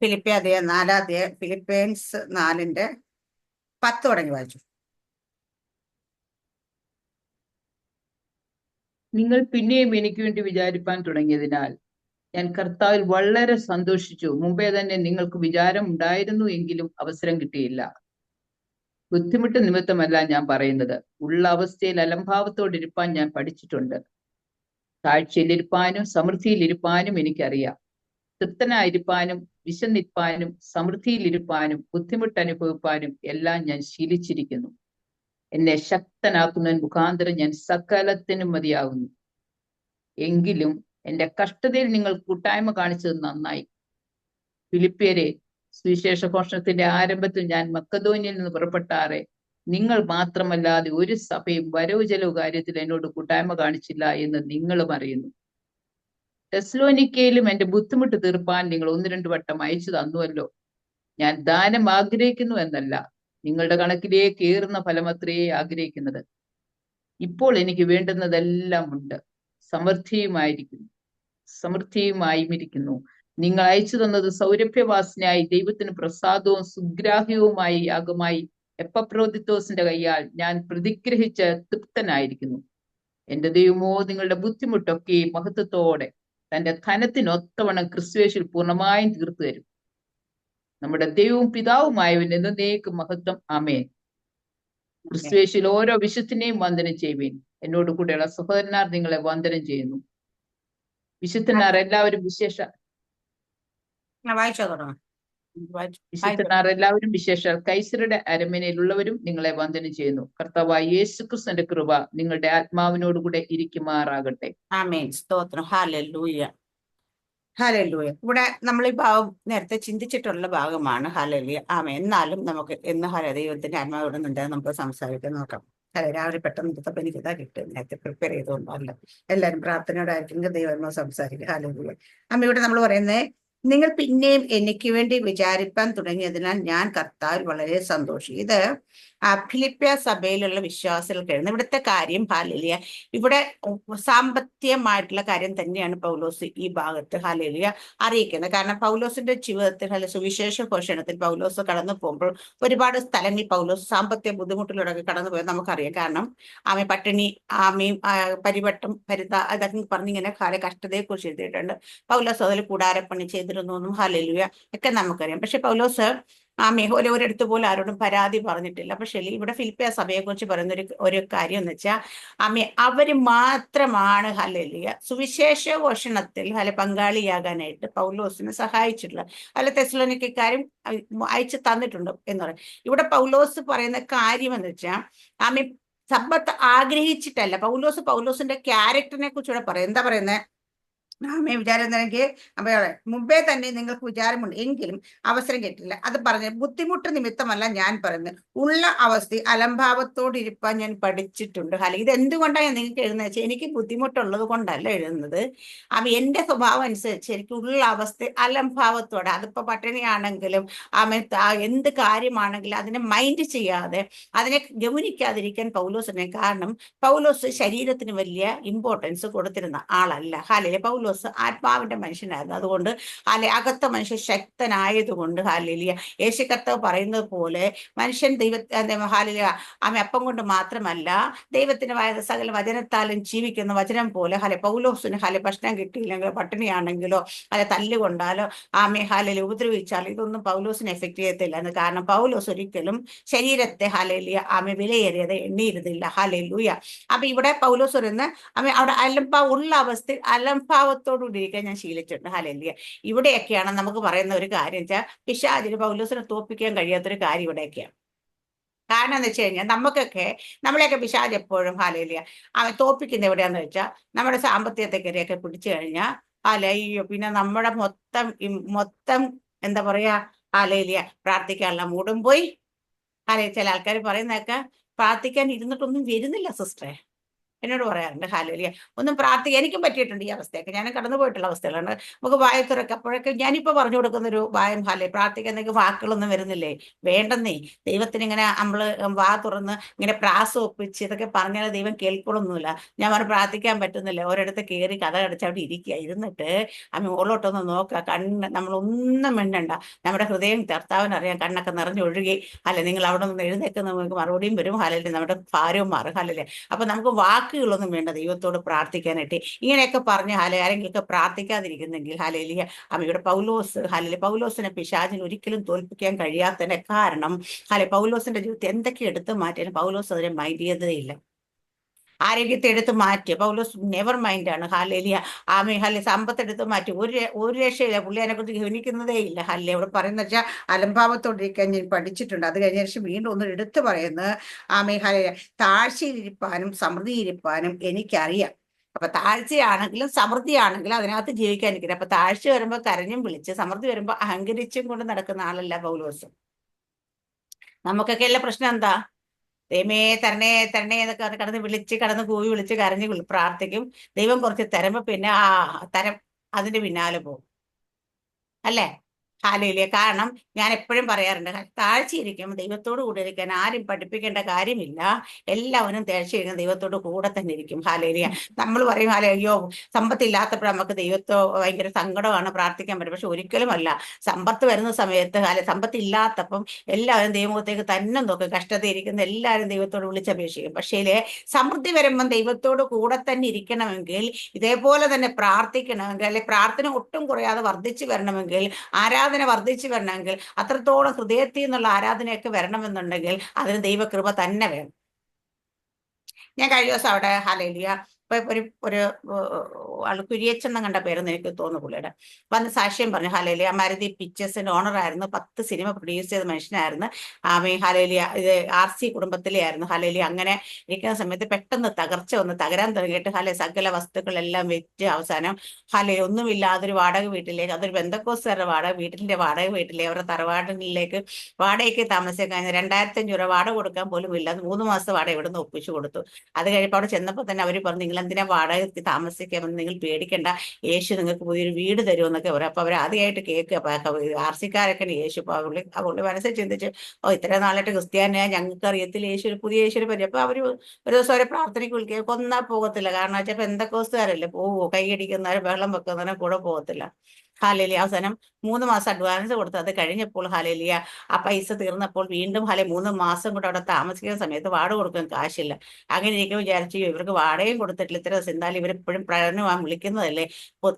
Philippines 4:10 തുടങ്ങി വായിച്ചു. നിങ്ങൾ പിന്നെയും എനിക്ക് വേണ്ടി വിചാരിപ്പാൻ തുടങ്ങിയതിനാൽ ഞാൻ കർത്താവിൽ വളരെ സന്തോഷിച്ചു. മുമ്പേ തന്നെ നിങ്ങൾക്ക് വിചാരം ഉണ്ടായിരുന്നു എങ്കിലും അവസരം കിട്ടിയില്ല. ബുദ്ധിമുട്ട് നിമിത്തമല്ല ഞാൻ പറയുന്നത്, ഉള്ള അവസ്ഥയിൽ അലംഭാവത്തോടിരിപ്പാൻ ഞാൻ പഠിച്ചിട്ടുണ്ട്. താഴ്ചയിലിരിപ്പാനും സമൃദ്ധിയിലിരിപ്പാനും എനിക്കറിയാം. തൃപ്തനായിരിക്കാനും വിശന്നിരിപ്പാനും സമൃദ്ധിയിലിരിപ്പാനും ബുദ്ധിമുട്ട് അനുഭവിപ്പാനും എല്ലാം ഞാൻ ശീലിച്ചിരിക്കുന്നു. എന്നെ ശക്തനാക്കുന്നതിന് മുഖാന്തരം ഞാൻ സകലത്തിനും മതിയാകുന്നു. എങ്കിലും എന്റെ കഷ്ടതയിൽ നിങ്ങൾ കൂട്ടായ്മ കാണിച്ചത് നന്നായി. ഫിലിപ്പിയരെ, സുവിശേഷ ഘോഷണത്തിന്റെ ആരംഭത്തിൽ ഞാൻ മക്കദോന്യയിൽ നിന്ന് പുറപ്പെട്ടാറെ നിങ്ങൾ മാത്രമല്ലാതെ ഒരു സഭയും വരവ് ചെലവ് കാര്യത്തിൽ എന്നോട് കൂട്ടായ്മ കാണിച്ചില്ല എന്ന് നിങ്ങളും അറിയുന്നു. തെസ്സലോനിക്കയിലും എന്റെ ബുദ്ധിമുട്ട് തീർപ്പാൻ നിങ്ങൾ 1-2 വട്ടം അയച്ചു തന്നുവല്ലോ. ഞാൻ ദാനം ആഗ്രഹിക്കുന്നു എന്നല്ല, നിങ്ങളുടെ കണക്കിലേക്ക് ഏറുന്ന ഫലമത്രേ ആഗ്രഹിക്കുന്നത്. ഇപ്പോൾ എനിക്ക് വേണ്ടുന്നതെല്ലാം ഉണ്ട്, സമൃദ്ധിയുമായിരിക്കുന്നു. നിങ്ങൾ അയച്ചു തന്നത് സൗരഭ്യവാസനയായി ദൈവത്തിന് പ്രസാദവും സുഗ്രാഹ്യവുമായി യാഗമായി എപ്പഫ്രോദിത്തോസിന്റെ കയ്യാൽ ഞാൻ പ്രതിഗ്രഹിച്ച് തൃപ്തനായിരിക്കുന്നു. എന്റെ ദൈവമോ നിങ്ങളുടെ ബുദ്ധിമുട്ടൊക്കെ മഹത്വത്തോടെ തന്റെ ധനത്തിനൊത്തവണ്ണം ക്രിസ്തുയേശുവിൽ പൂർണ്ണമായും തീർത്തു തരും. നമ്മുടെ ദൈവവും പിതാവുമായവൻ എന്നേക്കും മഹത്വം. ആമേൻ. ക്രിസ്തുയേശുവിൽ ഓരോ വിശുദ്ധനെയും വന്ദനം ചെയ്യുവേൻ. എന്നോട് കൂടെയുള്ള സഹോദരന്മാർ നിങ്ങളെ വന്ദനം ചെയ്യുന്നു. വിശുദ്ധന്മാർ എല്ലാവരും വിശേഷ കൈസരുടെ അരമനയിലുള്ളവരും നിങ്ങളെ വന്ദനം ചെയ്യുന്നു. കർത്താവായ യേശുക്രിസ്തുവിന്റെ കൃപ നിങ്ങളുടെ ആത്മാവിനോടുകൂടെ ഇരിക്കുമാറാകട്ടെ. ആമേൻ. സ്തോത്രം. Hallelujah, hallelujah. ഇവിടെ നമ്മൾ ഈ ഭാഗം നേരത്തെ ചിന്തിച്ചിട്ടുള്ള ഭാഗമാണ്. ഹല്ലേലൂയ, ആമേൻ. എന്നാലും നമുക്ക് എന്ന് ദൈവത്തിന്റെ ആത്മാവിടെ നിന്നുണ്ടെങ്കിൽ നമുക്ക് സംസാരിക്കാൻ നോക്കാം. രാവിലെ പെട്ടെന്ന് എടുത്തപ്പോൾ എനിക്ക് ഇതാ കിട്ടും. നേരത്തെ പ്രിപ്പയർ ചെയ്തുകൊണ്ടല്ല, എല്ലാവരും പ്രാർത്ഥനയോടായിരിക്കും ദൈവം സംസാരിക്കുക. ഹല്ലേലൂയ. അമ്മ ഇവിടെ നമ്മൾ പറയുന്നത്, നിങ്ങൾ പിന്നെയും എനിക്ക് വേണ്ടി വിചാരിപ്പാൻ തുടങ്ങിയതിനാൽ ഞാൻ കർത്താവിൽ വളരെ സന്തോഷിക്കും. ഇത് ഫിലിപ്പിയ സഭയിലുള്ള വിശ്വാസികൾക്ക് എഴുതുന്നത്. ഇവിടുത്തെ കാര്യം ഹല്ലേലൂയ, ഇവിടെ സാമ്പത്തികമായിട്ടുള്ള കാര്യം തന്നെയാണ് പൗലോസ് ഈ ഭാഗത്ത് ഹല്ലേലൂയ അറിയിക്കുന്നത്. കാരണം പൗലോസിന്റെ ജീവിതത്തിൽ സുവിശേഷ ഘോഷണത്തിൽ പൗലോസ് കടന്നു പോകുമ്പോൾ ഒരുപാട് സ്ഥലങ്ങളിൽ പൗലോസ് സാമ്പത്തിക ബുദ്ധിമുട്ടിലൂടെ കടന്നു പോയത് നമുക്കറിയാം. കാരണം പട്ടിണി, പരിവട്ടം, അതൊക്കെ പറഞ്ഞിങ്ങനെ കഷ്ടതയെ കുറിച്ച് എഴുതിയിട്ടുണ്ട്. പൗലോസ് അതിൽ കൂടാരപ്പണി ചെയ്തിരുന്നു എന്നും ഹല്ലേലൂയ ഒക്കെ നമുക്കറിയാം. പക്ഷെ പൗലോസ് ഒരിടത്ത് പോലും ആരോടും പരാതി പറഞ്ഞിട്ടില്ല. പക്ഷേ ഇവിടെ ഫിലിപ്പിയ സഭയെ കുറിച്ച് പറയുന്ന ഒരു കാര്യം എന്ന് വെച്ചാൽ അവര് മാത്രമാണ് ഹല്ലേലൂയ സുവിശേഷ ഘോഷണത്തിൽ പങ്കാളിയാകാനായിട്ട് പൗലോസിനെ സഹായിച്ചിട്ടുള്ളത്. തെസ്സലോനിക്കക്കാരും അയച്ചു തന്നിട്ടുണ്ട് എന്ന് പറയും. ഇവിടെ പൗലോസ് പറയുന്ന കാര്യം എന്ന് വെച്ചാൽ സമ്പത്ത് ആഗ്രഹിച്ചിട്ടല്ല. പൗലോസിന്റെ ക്യാരക്ടറിനെ കുറിച്ച് ഇവിടെ പറയും. എന്താ പറയുന്നത്? വിചാരം എനിക്ക് മുമ്പേ തന്നെ നിങ്ങൾക്ക് വിചാരമുണ്ട് എങ്കിലും അവസരം കിട്ടില്ല. അത് പറഞ്ഞ ബുദ്ധിമുട്ട് നിമിത്തമല്ല ഞാൻ പറയുന്നത്, ഉള്ള അവസ്ഥ അലംഭാവത്തോടിരിപ്പാൻ ഞാൻ പഠിച്ചിട്ടുണ്ട്. ഇത് എന്തുകൊണ്ടാണ് നിങ്ങൾക്ക് എഴുതുന്നത് വെച്ചാൽ എനിക്ക് ബുദ്ധിമുട്ടുള്ളത് കൊണ്ടല്ല എഴുതുന്നത്. എന്റെ സ്വഭാവം അനുസരിച്ച് എനിക്ക് ഉള്ള അവസ്ഥ അലംഭാവത്തോടെ, അതിപ്പോ പട്ടിണിയാണെങ്കിലും എന്ത് കാര്യമാണെങ്കിലും അതിനെ മൈൻഡ് ചെയ്യാതെ, അതിനെ ഗൗനിക്കാതിരിക്കാൻ പൗലോസിനെ. കാരണം പൗലോസ് ശരീരത്തിന് വലിയ ഇമ്പോർട്ടൻസ് കൊടുത്തിരുന്ന ആളല്ല. പൗലോസ് ആത്മാവിന്റെ മനുഷ്യനായിരുന്നു. അതുകൊണ്ട് അകത്ത മനുഷ്യൻ ശക്തനായതുകൊണ്ട് യേശു കർത്താവ് പറയുന്നത് പോലെ മനുഷ്യൻ അപ്പം കൊണ്ട് മാത്രമല്ല ദൈവത്തിന് സകല വചനത്താലും ജീവിക്കുന്ന വചനം പോലെ പൗലോസിന് ഭക്ഷണം കിട്ടിയില്ലെങ്കിലോ പട്ടിണിയാണെങ്കിലോ തല്ലുകൊണ്ടാലോ ഉപദ്രവിച്ചാലോ ഇതൊന്നും പൗലോസിന് എഫക്ട് ചെയ്യത്തില്ല. കാരണം പൗലോസ് ഒരിക്കലും ശരീരത്തെ വിലയേറിയത് എണ്ണിയിരുന്നില്ല. ഹല്ലേലൂയ. അപ്പൊ ഇവിടെ പൗലോസ് പറയുന്ന അവിടെ ഉള്ള അവസ്ഥയിൽ അലംഭാവത്തോടുകൂടി ഇരിക്കാൻ ഞാൻ ശീലിച്ചിട്ടുണ്ട്. ഹല്ലേലൂയ. ഇവിടെയൊക്കെയാണ് നമുക്ക് പറയുന്ന ഒരു കാര്യം വെച്ചാൽ പിശാചിന് പൗലോസിനെ തോൽപ്പിക്കാൻ കഴിയാത്തൊരു കാര്യം ഇവിടെയൊക്കെയാണ്. കാരണം എന്ന് വെച്ച് കഴിഞ്ഞാൽ നമ്മളെയൊക്കെ പിശാച് എപ്പോഴും ഹല്ലേലൂയ തോൽപ്പിക്കുന്ന എവിടെയാന്ന് വെച്ചാൽ നമ്മുടെ സാമ്പത്തികത്തെ കയറിയൊക്കെ പിടിച്ചു കഴിഞ്ഞാൽ അയ്യോ പിന്നെ നമ്മുടെ മൊത്തം എന്താ പറയാ ഹല്ലേലൂയ പ്രാർത്ഥിക്കാനുള്ള മൂടും പോയി. ചില ആൾക്കാർ പറയുന്നതൊക്കെ പ്രാർത്ഥിക്കാൻ ഇരുന്നിട്ടൊന്നും വരുന്നില്ല സിസ്റ്ററെ. എന്നോട് പറയാറുണ്ട്. ഹാലേലുയ. ഒന്നും പ്രാർത്ഥിക്കാൻ എനിക്കും പറ്റിയിട്ടുണ്ട് ഈ അവസ്ഥയൊക്കെ. ഞാൻ കടന്നു പോയിട്ടുള്ള അവസ്ഥകളുണ്ട്. നമുക്ക് വായ തുറക്ക. അപ്പോഴൊക്കെ ഞാനിപ്പോൾ പറഞ്ഞു കൊടുക്കുന്നൊരു വായം ഹാലേ പ്രാർത്ഥിക്കാൻ നിങ്ങൾക്ക് വാക്കുകളൊന്നും വരുന്നില്ലേ? വേണ്ടെന്നേ. ദൈവത്തിന് ഇങ്ങനെ നമ്മള് വാ തുറന്ന് ഇങ്ങനെ പ്രാസം ഒപ്പിച്ച് ഇതൊക്കെ പറഞ്ഞാൽ ദൈവം കേൾക്കൊള്ളൊന്നുമില്ല. ഞാൻ പറഞ്ഞു പ്രാർത്ഥിക്കാൻ പറ്റുന്നില്ല. ഒരിടത്ത് കയറി കഥ അടച്ച് അവിടെ ഇരിക്കുക. ഇരുന്നിട്ട് ആ മുകളിലോട്ടൊന്ന് നോക്കുക. കണ്ണ് നമ്മളൊന്നും മിണ്ടണ്ട. നമ്മുടെ ഹൃദയം കർത്താവിനറിയാം. കണ്ണൊക്കെ നിറഞ്ഞൊഴുകി അല്ലെ നിങ്ങൾ അവിടെ നിന്ന് എഴുന്നേൽക്കുന്ന നമുക്ക് മറുപടിയും വരും. ഹാലല്ലേ നമ്മുടെ ഭാരവും മാറും. ഹാലല്ലേ. അപ്പൊ നമുക്ക് വാക്കുകളൊന്നും വേണ്ട ദൈവത്തോട് പ്രാർത്ഥിക്കാനായിട്ട്. ഇങ്ങനെയൊക്കെ പറഞ്ഞ് ആരെങ്കിലുമൊക്കെ പ്രാർത്ഥിക്കാതിരിക്കുന്നെങ്കിൽ ഹാലേലിയ. അമ്മയുടെ പൗലോസ് ഹാലേ പൗലോസിനെ പിശാചിന് ഒരിക്കലും തോൽപ്പിക്കാൻ കഴിയാത്തതിന്റെ കാരണം പൗലോസിന്റെ ജീവിതത്തിൽ എന്തൊക്കെ എടുത്തു മാറ്റിയാലും പൗലോസ് അതിനെ മൈൻഡ് ചെയ്തതേയില്ല. ആരോഗ്യത്തെ എടുത്ത് മാറ്റി പൗലോസ് നെവർ മൈൻഡാണ്. ഹാലേലിയ. ആമേ ഹല്ലെ. സമ്പത്ത് എടുത്ത് മാറ്റി ഒരു രക്ഷയില്ല. പുള്ളി അതിനെക്കുറിച്ച് ഗവനിക്കുന്നതേ ഇല്ല. ഹല്ലെ. അവിടെ പറയുന്ന വെച്ചാൽ അലംഭാവത്തോടിരിക്കാൻ ഞാൻ പഠിച്ചിട്ടുണ്ട്. അത് കഴിഞ്ഞ ശേഷം വീണ്ടും ഒന്ന് എടുത്തു പറയുന്നത് ആമേ ഹല്ലെ. താഴ്ചയിലിരിപ്പാനും സമൃദ്ധിയിരിപ്പാനും എനിക്കറിയാം. അപ്പൊ താഴ്ചയാണെങ്കിലും സമൃദ്ധിയാണെങ്കിലും അതിനകത്ത് ജീവിക്കാൻ നിൽക്കുന്നത്. അപ്പൊ താഴ്ച വരുമ്പോൾ കരഞ്ഞും വിളിച്ച്, സമൃദ്ധി വരുമ്പോൾ അഹങ്കരിച്ചും കൊണ്ട് നടക്കുന്ന ആളല്ല പൗലോസ്. നമുക്കൊക്കെയുള്ള പ്രശ്നം എന്താ? ദൈവമേ തരണേ തരണേ എന്നൊക്കെ പറഞ്ഞ് കടന്ന് വിളിച്ച് കടന്ന് കൂവി വിളിച്ച് കരഞ്ഞ് പ്രാർത്ഥിക്കും. ദൈവം കുറച്ച് തരുമ്പോ പിന്നെ ആ തരം അതിന്റെ പിന്നാലെ പോകും. അല്ലേ? ഹാലേലുയ. കാരണം ഞാൻ എപ്പോഴും പറയാറുണ്ട്, താഴ്ചയിരിക്കും ദൈവത്തോട് കൂടെ ഇരിക്കാൻ ആരും പഠിപ്പിക്കേണ്ട കാര്യമില്ല. എല്ലാവരും താഴ്ചയിരിക്കും ദൈവത്തോട് കൂടെ തന്നെ ഇരിക്കും. ഹാലേലുയ. നമ്മൾ പറയും അയ്യോ സമ്പത്തില്ലാത്തപ്പോൾ നമുക്ക് ദൈവത്തോ ഭയങ്കര സങ്കടമാണ്, പ്രാർത്ഥിക്കാൻ പറ്റും. പക്ഷെ ഒരിക്കലും അല്ല. സമ്പത്ത് വരുന്ന സമയത്ത് സമ്പത്തില്ലാത്തപ്പം എല്ലാവരും ദൈവമുഖത്തേക്ക് തന്നെ നോക്കും. കഷ്ടതയിരിക്കുന്ന എല്ലാവരും ദൈവത്തോട് വിളിച്ചപേക്ഷിക്കും. പക്ഷേ സമൃദ്ധി വരുമ്പം ദൈവത്തോട് കൂടെ തന്നെ ഇരിക്കണമെങ്കിൽ, ഇതേപോലെ തന്നെ പ്രാർത്ഥിക്കണമെങ്കിൽ, അല്ലെ പ്രാർത്ഥന ഒട്ടും കുറയാതെ വർദ്ധിച്ചു വരണമെങ്കിൽ, ആരാധന വർദ്ധിച്ചു വരണമെങ്കിൽ, അത്രത്തോളം ഹൃദയത്തിൽ നിന്നുള്ള ആരാധനയൊക്കെ വരണമെന്നുണ്ടെങ്കിൽ അതിന് ദൈവകൃപ തന്നെ വേണം. ഞാൻ കഴിഞ്ഞ ദിവസം അവിടെ ഹാലേലിയ ഇപ്പൊ ഒരു ആൾ കുര്യച്ചെന്ന് കണ്ട പേരെന്ന് എനിക്ക് തോന്നുന്നു. പുള്ളിയുടെ വന്ന് സാക്ഷ്യം പറഞ്ഞു. ഹാലേലിയ മാരുതി പിക്ചേഴ്സിന്റെ ഓണറായിരുന്നു. 10 സിനിമ പ്രൊഡ്യൂസ് ചെയ്ത മനുഷ്യനായിരുന്നു. ആമേ ഹാലേലിയ. ഇത് RC കുടുംബത്തിലെ ആയിരുന്നു. ഹാലേലിയ. അങ്ങനെ ഇരിക്കുന്ന സമയത്ത് പെട്ടെന്ന് തകർച്ച വന്ന് തകരാൻ തുടങ്ങിയിട്ട് സകല വസ്തുക്കളെല്ലാം വെച്ച് അവസാനം ഒന്നുമില്ലാതെ ഒരു വാടക വീട്ടിലേക്ക്, അതൊരു ബന്ധക്കോസ്കാരുടെ വാടക വീട്ടിലെ അവരുടെ തറവാടുകളിലേക്ക് വാടകയ്ക്ക് താമസിക്കാൻ കഴിഞ്ഞ 2500 വാടക കൊടുക്കാൻ പോലും ഇല്ല. 3 മാസം വാടക ഇവിടുന്ന് ഒപ്പിച്ചു കൊടുത്തു. അത് കഴിഞ്ഞപ്പോൾ അവിടെ ചെന്നപ്പോൾ തന്നെ അവർ പറഞ്ഞു, നിങ്ങൾ എന്തിനാ വാടകയ്ക്ക് താമസിക്കാമെന്ന്, നിങ്ങൾ പേടിക്കേണ്ട, യേശു നിങ്ങൾക്ക് പുതിയൊരു വീട് തരുമെന്നൊക്കെ പറയും. അപ്പൊ അവർ ആദ്യമായിട്ട് കേൾക്കുക. അപ്പൊ RC-ക്കാരൊക്കെ യേശു. പുള്ളി മനസ്സിൽ ചിന്തിച്ചു, ഇത്ര നാളായിട്ട് ക്രിസ്ത്യാനിയാ, ഞങ്ങൾക്ക് അറിയത്തില്ല യേശു, പുതിയ യേശുവിനെ പറ്റി. അപ്പൊ അവര് ഒരു ദിവസം അവരെ പ്രാർത്ഥനയ്ക്ക് വിളിക്കുക. കൊന്നാ പോകത്തില്ല. കാരണം വെച്ചാൽ പെന്തക്കോസ്തുകാരല്ലേ, പോവോ? കൈയടിക്കുന്നവരെ ബഹളം വെക്കുന്നവരെ കൂടെ പോകത്തില്ല. ഹാലേലിയ. അവസാനം 3 മാസം അഡ്വാൻസ് കൊടുത്തു. അത് കഴിഞ്ഞപ്പോൾ ഹാലേലിയ ആ പൈസ തീർന്നപ്പോൾ വീണ്ടും 3 മാസം കൂടെ അവിടെ താമസിക്കുന്ന സമയത്ത് വാടക കൊടുക്കാൻ കാശില്ല. അങ്ങനെ ഇരിക്കും. വിചാരിച്ചു ഇവർക്ക് വാടകയും കൊടുത്തിട്ടില്ല ഇത്ര ദിവസം, എന്തായാലും ഇവരെപ്പോഴും പ്രകടനമാണ് വിളിക്കുന്നതല്ലേ,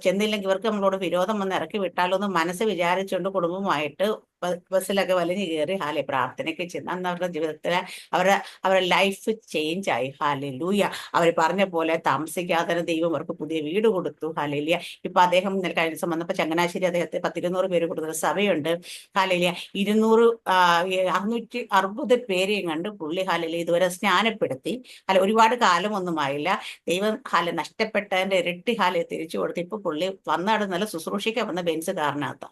ചെന്നില്ലെങ്കിൽ ഇവർക്ക് നമ്മളോട് വിരോധം വന്ന് ഇറക്കി വിട്ടാലോ എന്ന് മനസ്സ് വിചാരിച്ചുകൊണ്ട് കുടുംബമായിട്ട് ബസ്സിലൊക്കെ വലിഞ്ഞു കയറി പ്രാർത്ഥനയ്ക്ക് ചെന്ന് അന്ന് അവരുടെ ജീവിതത്തിൽ അവരുടെ ലൈഫ് ചേഞ്ച് ആയി. ഹാലേലൂയ. അവർ പറഞ്ഞ പോലെ താമസിക്കാതെ ദൈവം അവർക്ക് പുതിയ വീട് കൊടുത്തു. ഹാലേലിയ. ഇപ്പൊ അദ്ദേഹം കഴിഞ്ഞ ദിവസം വന്നപ്പോൾ ചങ്ങനാശ്ശേരി അദ്ദേഹത്തെ 10-200 പേര് കൊടുക്കുന്ന സഭയുണ്ട്. ഹാലേലിയ. 660 പേരെയും കണ്ട് പുള്ളി ഇതുവരെ സ്നാനപ്പെടുത്തി. ഒരുപാട് കാലമൊന്നുമായില്ല. ദൈവം നഷ്ടപ്പെട്ടതിന്റെ ഇരട്ടി തിരിച്ചു കൊടുത്ത് ഇപ്പൊ പുള്ളി വന്നാട് ശുശ്രൂഷിക്കാൻ വന്ന ബെൻസ് കാറിനകത്ത്.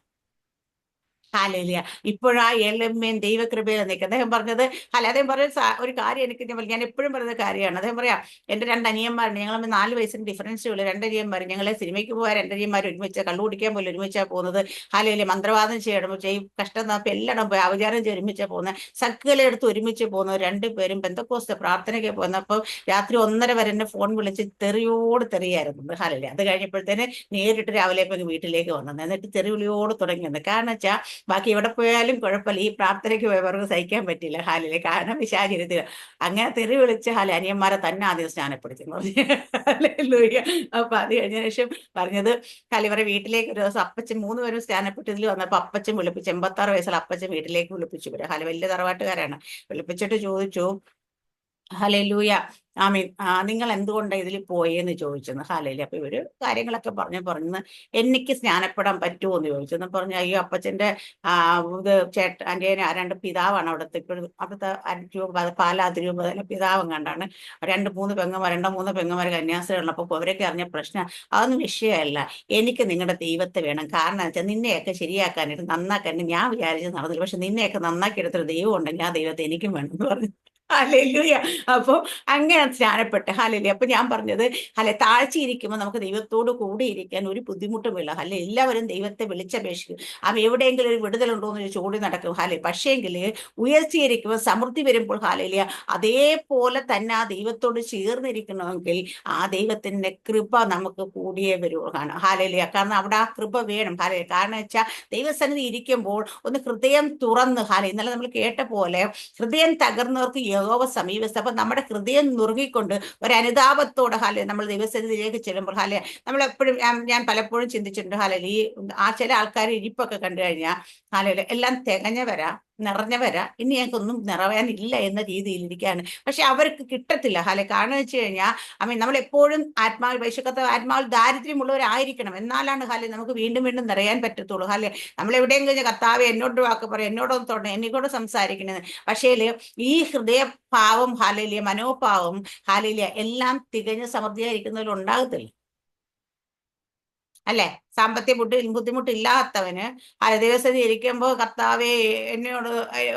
ഹാലേലിയ. ഇപ്പോഴാ എളിമയും ദൈവകൃപയിൽ നിൽക്കുക. അദ്ദേഹം പറഞ്ഞത് അദ്ദേഹം പറഞ്ഞ ഒരു കാര്യം എനിക്ക് ഞാൻ എപ്പോഴും പറയുന്ന കാര്യമാണ്. അദ്ദേഹം പറയാം, എന്റെ 2 അനിയന്മാരുണ്ട്, ഞങ്ങൾ 4 വയസ്സിന് ഡിഫറൻസേ ഉള്ളൂ. 2 അനിയന്മാർ, ഞങ്ങളെ സിനിമയ്ക്ക് പോകാൻ 2 അനിയന്മാർ ഒരുമിച്ച്, കള്ളു കുടിക്കാൻ പോലും ഒരുമിച്ചാണ് പോകുന്നത്. ഹാലേലിയ. മന്ത്രവാദം ചെയ്യും, കഷ്ടം നാപ്പ് എല്ലായിടം പോയി ആചാരം ചെയ്ത് ഒരുമിച്ചാണ് പോകുന്നത്. സകലയിടത്ത് ഒരുമിച്ച് പോകുന്നത്. 2 പേരും പെന്തക്കോസ്ത് പ്രാർത്ഥനയ്ക്ക് പോകുന്നപ്പോൾ രാത്രി 1:30 വരെ എന്നെ ഫോൺ വിളിച്ച് തെറിയോട് തെറിയായിരുന്നു. ഹാലേലിയ. അത് കഴിഞ്ഞപ്പോഴത്തേന് നേരിട്ട് രാവിലെ വീട്ടിലേക്ക് വന്നത്. എന്നിട്ട് തെറിവിളിയോട് തുടങ്ങിയത്. കാരണം വെച്ചാൽ ബാക്കി എവിടെ പോയാലും കുഴപ്പമില്ല, ഈ പ്രാർത്ഥനയ്ക്ക് പോയവർക്ക് സഹിക്കാൻ പറ്റില്ല. ഹാലിലെ. കാരണം വിശാചരിത് അങ്ങനെ തെറി വിളിച്ച് അനിയന്മാരെ തന്നെ ആദ്യം സ്നാനപ്പെടുത്തി പറഞ്ഞു. അപ്പൊ അത് കഴിഞ്ഞ ശേഷം പറഞ്ഞത് ഇവരെ വീട്ടിലേക്ക് ഒരു ദിവസം അപ്പച്ചൻ 3 പേരും സ്നാനപ്പെട്ടതിൽ വന്നപ്പോ അപ്പച്ചൻ വിളിപ്പിച്ചു. 86 വയസ്സുള്ള അപ്പച്ചൻ വീട്ടിലേക്ക് വിളിപ്പിച്ചു. വലിയ തറവാട്ടുകാരാണ്. വിളിപ്പിച്ചിട്ട് ചോദിച്ചു, ഹല്ലേലൂയ, ആമീൻ, നിങ്ങൾ എന്തുകൊണ്ടാണ് ഇതിൽ പോയെന്ന് ചോദിച്ചെന്ന്. ഹാലേലൂയ. അപ്പൊ ഇവര് കാര്യങ്ങളൊക്കെ പറഞ്ഞ് എനിക്ക് സ്നാനപ്പെടാൻ പറ്റുമോ എന്ന് ചോദിച്ചെന്ന് പറഞ്ഞു. അയ്യോ അപ്പച്ചന്റെ ഇത് എൻ്റെ 2 പിതാവാണ് അവിടുത്തെ. ഇപ്പോഴും അവിടുത്തെ പാലാതിരൂപതയിലെ പിതാവും കണ്ടാണ്. 2-3 പെങ്ങന്മാർ കന്യാസ്ത്രീകളിൽ. അപ്പൊ അവരൊക്കെ അറിഞ്ഞ പ്രശ്നം അതൊന്നും വിഷയമല്ല. എനിക്ക് നിങ്ങളുടെ ദൈവത്തെ വേണം. കാരണം വെച്ചാൽ നിന്നെയൊക്കെ ശരിയാക്കാനായിട്ട് നന്നാക്കാനായിട്ട് ഞാൻ വിചാരിച്ച് നടന്നില്ല. പക്ഷെ നിന്നെയൊക്കെ നന്നാക്കി എടുത്തൊരു ദൈവം ഉണ്ടെങ്കിൽ ആ ദൈവത്തെ എനിക്കും വേണം എന്ന് പറഞ്ഞു. ഹല്ലേലൂയ. അപ്പൊ അങ്ങനെ സ്നാനപ്പെട്ട് ഹല്ലേലൂയ. അപ്പൊ ഞാൻ പറഞ്ഞത് താഴ്ചയിരിക്കുമ്പോൾ നമുക്ക് ദൈവത്തോട് കൂടി ഇരിക്കാൻ ഒരു ബുദ്ധിമുട്ടുമില്ല. എല്ലാവരും ദൈവത്തെ വിളിച്ചപേക്ഷിക്കും. എവിടെയെങ്കിലും ഒരു വിടുതലുണ്ടോ എന്ന് ചോടി നടക്കും. പക്ഷേങ്കിൽ ഉയർച്ചയിരിക്കുമ്പോൾ സമൃദ്ധി വരുമ്പോൾ അതേപോലെ തന്നെ ആ ദൈവത്തോട് ചേർന്നിരിക്കണമെങ്കിൽ ആ ദൈവത്തിന്റെ കൃപ നമുക്ക് കൂടിയേ വരുവാണ്. കാരണം അവിടെ ആ കൃപ വേണം. കാരണം വെച്ചാൽ ദൈവസന്നിധി ഇരിക്കുമ്പോൾ ഒന്ന് ഹൃദയം തുറന്ന് ഇന്നലെ നമ്മൾ കേട്ട പോലെ ഹൃദയം തകർന്നവർക്ക് യഹോവ സമീപസ്ഥ. അപ്പൊ നമ്മുടെ ഹൃദയം നുറുകിക്കൊണ്ട് ഒരു അനുതാപത്തോടെ നമ്മൾ ദൈവസന്നിധിയിലേക്ക് ചെല്ലുമ്പോൾ നമ്മൾ എപ്പോഴും ഞാൻ പലപ്പോഴും ചിന്തിച്ചിട്ടുണ്ട് ഈ ചില ആൾക്കാർ ഇരിപ്പൊക്കെ കണ്ടു കഴിഞ്ഞാൽ എല്ലാം തികഞ്ഞവരാ, നിറഞ്ഞവരാ, ഇനി ഞങ്ങൾക്കൊന്നും നിറയാനില്ല എന്ന രീതിയിൽ ഇരിക്കുകയാണ്. പക്ഷെ അവർക്ക് കിട്ടത്തില്ല. കാരണം വെച്ച് കഴിഞ്ഞാൽ നമ്മൾ എപ്പോഴും ആത്മാവിൽ ആത്മാവിൽ ദാരിദ്ര്യമുള്ളവരായിരിക്കണം. എന്നാലാണ് നമുക്ക് വീണ്ടും വീണ്ടും നിറയാൻ പറ്റത്തുള്ളൂ. നമ്മൾ എവിടെയും കഴിഞ്ഞാൽ കർത്താവ് എന്നോട് വാക്ക് പറയും, എന്നോടൊന്ന് തൊടണം, എന്നോട് സംസാരിക്കണത്. പക്ഷേ ഈ ഹൃദയഭാവം മനോഭാവം എല്ലാം തികഞ്ഞ സമൃദ്ധിയായിരിക്കുന്നതിൽ ഉണ്ടാകത്തില്ല. അല്ലെ? സാമ്പത്തിക ബുദ്ധിമുട്ടില്ലാത്തവന് ദിവസം ഇരിക്കുമ്പോൾ കർത്താവെ എന്നോട്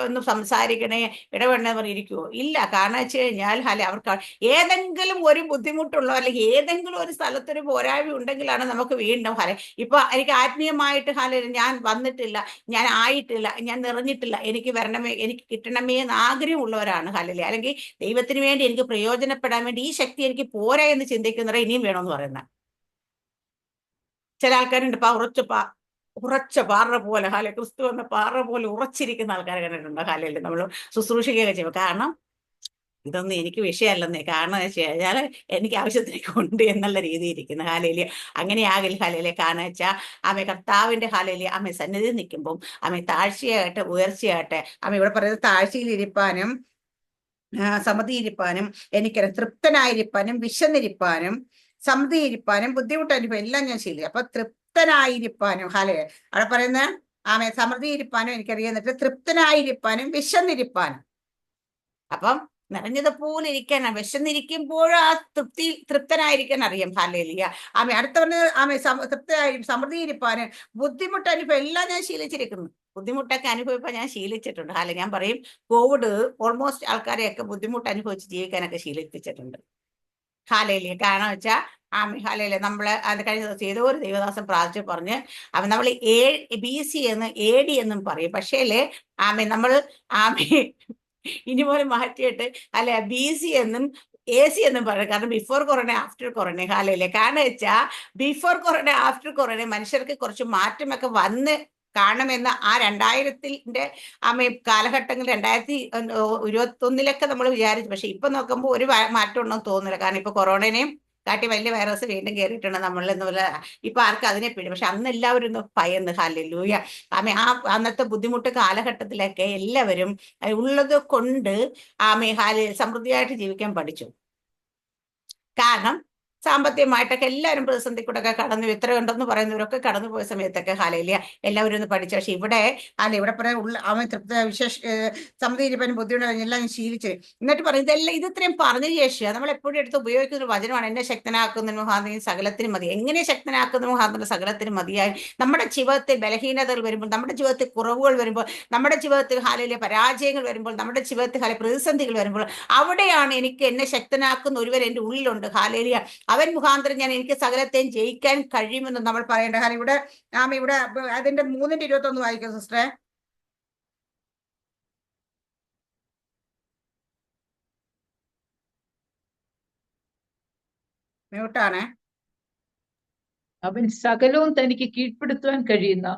ഒന്ന് സംസാരിക്കണേ, ഇടപെടണേ പറഞ്ഞിരിക്കുവോ? ഇല്ല. കാരണം വെച്ച് കഴിഞ്ഞാൽ അവർക്ക് ഏതെങ്കിലും ഒരു ബുദ്ധിമുട്ടുള്ളോ അല്ലെങ്കിൽ ഏതെങ്കിലും ഒരു സ്ഥലത്തൊരു പോരായ്മ ഉണ്ടെങ്കിലാണ് നമുക്ക് വീണ്ടും ഇപ്പൊ എനിക്ക് ആത്മീയമായിട്ട് ഞാൻ വന്നിട്ടില്ല, ഞാൻ ആയിട്ടില്ല, ഞാൻ നിറഞ്ഞിട്ടില്ല, എനിക്ക് വരണമേ, എനിക്ക് കിട്ടണമേ എന്ന് ആഗ്രഹമുള്ളവരാണ് അല്ലെങ്കിൽ ദൈവത്തിന് വേണ്ടി എനിക്ക് പ്രയോജനപ്പെടാൻ വേണ്ടി ഈ ശക്തി എനിക്ക് പോരാ എന്ന് ചിന്തിക്കുന്നവരെ ഇനിയും വേണമെന്ന് പറയുന്നത്. ചില ആൾക്കാരുണ്ട് ഉറച്ച പാറ പോലെ ക്രിസ്തു എന്ന പാറ പോലെ ഉറച്ചിരിക്കുന്ന ആൾക്കാരെ കണ്ടിട്ടുണ്ട്. നമ്മൾ ശുശ്രൂഷിക്കുകയൊക്കെ ചെയ്യും. കാരണം ഇതൊന്നും എനിക്ക് വിഷയമല്ലെന്നേ. കാരണം എന്ന് വെച്ച് കഴിഞ്ഞാൽ എനിക്ക് ആവശ്യത്തിനൊക്കെ ഉണ്ട് എന്നുള്ള രീതിയിൽ ഇരിക്കുന്ന അങ്ങനെ ആകില്ല. കാരണം വെച്ചാൽ കർത്താവിന്റെ സന്നിധി നിൽക്കുമ്പം താഴ്ചയാകട്ടെ ഉയർച്ചയാകട്ടെ ഇവിടെ പറയുന്നത് താഴ്ചയിലിരിപ്പാനും സമൃദ്ധിയിരിപ്പാനും എനിക്കറിയാം, തൃപ്തനായിരിക്കാനും വിശന്നിരിപ്പാനും സമൃദ്ധിയിരിപ്പാനും ബുദ്ധിമുട്ടനുഭവം എല്ലാം ഞാൻ ശീലിക്കും. അപ്പൊ തൃപ്തനായിരിക്കാനും അവിടെ പറയുന്ന സമൃദ്ധിയിരിപ്പാനും എനിക്കറിയാം, എന്നിട്ട് തൃപ്തനായിരിക്കാനും വിശന്നിരിപ്പാനും. അപ്പം നിറഞ്ഞതുപോലെ ഇരിക്കാനാണ്. വിശന്നിരിക്കുമ്പോഴും ആ തൃപ്തനായിരിക്കാൻ അറിയാം. അടുത്ത പറഞ്ഞ സമൃദ്ധിയിരിപ്പാന് ബുദ്ധിമുട്ട് അനുഭവം എല്ലാം ഞാൻ ശീലിച്ചിരിക്കുന്നു. ബുദ്ധിമുട്ടൊക്കെ അനുഭവിക്കാൻ ഞാൻ ശീലിച്ചിട്ടുണ്ട്. ഞാൻ പറയും കോവിഡ് ഓൾമോസ്റ്റ് ആൾക്കാരെയൊക്കെ ബുദ്ധിമുട്ട് അനുഭവിച്ച് ജീവിക്കാനൊക്കെ ശീലിപ്പിച്ചിട്ടുണ്ട്. കാരണം വെച്ചാൽ നമ്മള് അത് കഴിഞ്ഞ ദിവസം ഏതോ ഒരു ദൈവദാസൻ പ്രാർത്ഥിച്ച് പറഞ്ഞ് നമ്മൾ BC എന്ന് AD എന്നും പറയും. പക്ഷേ നമ്മൾ ഇനി പോലെ മാറ്റിയിട്ട് BC എന്നും AC എന്നും പറയും. കാരണം ബിഫോർ കൊറോണ ആഫ്റ്റർ കൊറോണ. കാരണം വെച്ചാൽ ബിഫോർ കൊറോണ ആഫ്റ്റർ കൊറോണ മനുഷ്യർക്ക് കുറച്ച് മാറ്റമൊക്കെ വന്ന് കാണുമെന്ന് ആ 2000-ന്റെ കാലഘട്ടങ്ങൾ 2021-ലൊക്കെ നമ്മൾ വിചാരിച്ചു. പക്ഷെ ഇപ്പൊ നോക്കുമ്പോൾ ഒരു മാറ്റം ഉണ്ടെന്ന് തോന്നുന്നില്ല. കാരണം ഇപ്പൊ കൊറോണനെയും കാട്ടി വലിയ വൈറസ് വീണ്ടും കയറിയിട്ടുണ്ട് നമ്മളെന്നുള്ള. ഇപ്പൊ ആർക്കും അതിനെ പേടി. പക്ഷെ അന്ന് എല്ലാവരും ഒന്ന് ഭയന്ന്. ഹല്ലേലൂയ. ആ അന്നത്തെ ബുദ്ധിമുട്ട് കാലഘട്ടത്തിലൊക്കെ എല്ലാവരും ഉള്ളത് കൊണ്ട് സമൃദ്ധിയായിട്ട് ജീവിക്കാൻ പഠിച്ചു. കാരണം സാമ്പത്തികമായിട്ടൊക്കെ എല്ലാവരും പ്രതിസന്ധി കൂടെ ഒക്കെ കടന്നു, ഇത്ര ഉണ്ടെന്ന് പറയുന്നവരൊക്കെ കടന്നുപോയ സമയത്തൊക്കെ എല്ലാവരും ഒന്ന് പഠിച്ചു. പക്ഷെ ഇവിടെ ഇവിടെ പറയാൻ സമൃദ്ധിയിരിപ്പാനും ബുദ്ധിമുട്ട് എല്ലാം ശീലിച്ച് എന്നിട്ട് പറയും ഇതെല്ലാം ഇത്രയും പറഞ്ഞ ശേഷം നമ്മൾ എപ്പോഴും എടുത്ത് ഉപയോഗിക്കുന്ന ഒരു വചനമാണ് എന്നെ ശക്തനാക്കുന്ന മുഖാന്തരം സകലത്തിനും മതി. എങ്ങനെ ശക്തനാക്കുന്ന മുഖാന്തരം സകലത്തിനും മതിയായി? നമ്മുടെ ജീവിതത്തിൽ ബലഹീനതകൾ വരുമ്പോൾ, നമ്മുടെ ജീവിതത്തിൽ കുറവുകൾ വരുമ്പോൾ, നമ്മുടെ ജീവിതത്തിൽ പരാജയങ്ങൾ വരുമ്പോൾ, നമ്മുടെ ജീവിതത്തിൽ പ്രതിസന്ധികൾ വരുമ്പോൾ അവിടെയാണ് എനിക്ക് എന്നെ ശക്തനാക്കുന്ന ഒരുവൻ എൻ്റെ ഉള്ളിലുണ്ട്. അവൻ മുഖാന്തരം എനിക്ക് സകലത്തെയും ജയിക്കാൻ കഴിയുമെന്ന് നമ്മൾ പറയേണ്ട. ഇവിടെ ഇവിടെ അതിന്റെ 3:21 വായിക്കും സിസ്റ്ററെ. മ്യൂട്ടാണേ. അവൻ സകലവും തനിക്ക് കീഴ്പ്പെടുത്തുവാൻ കഴിയുന്ന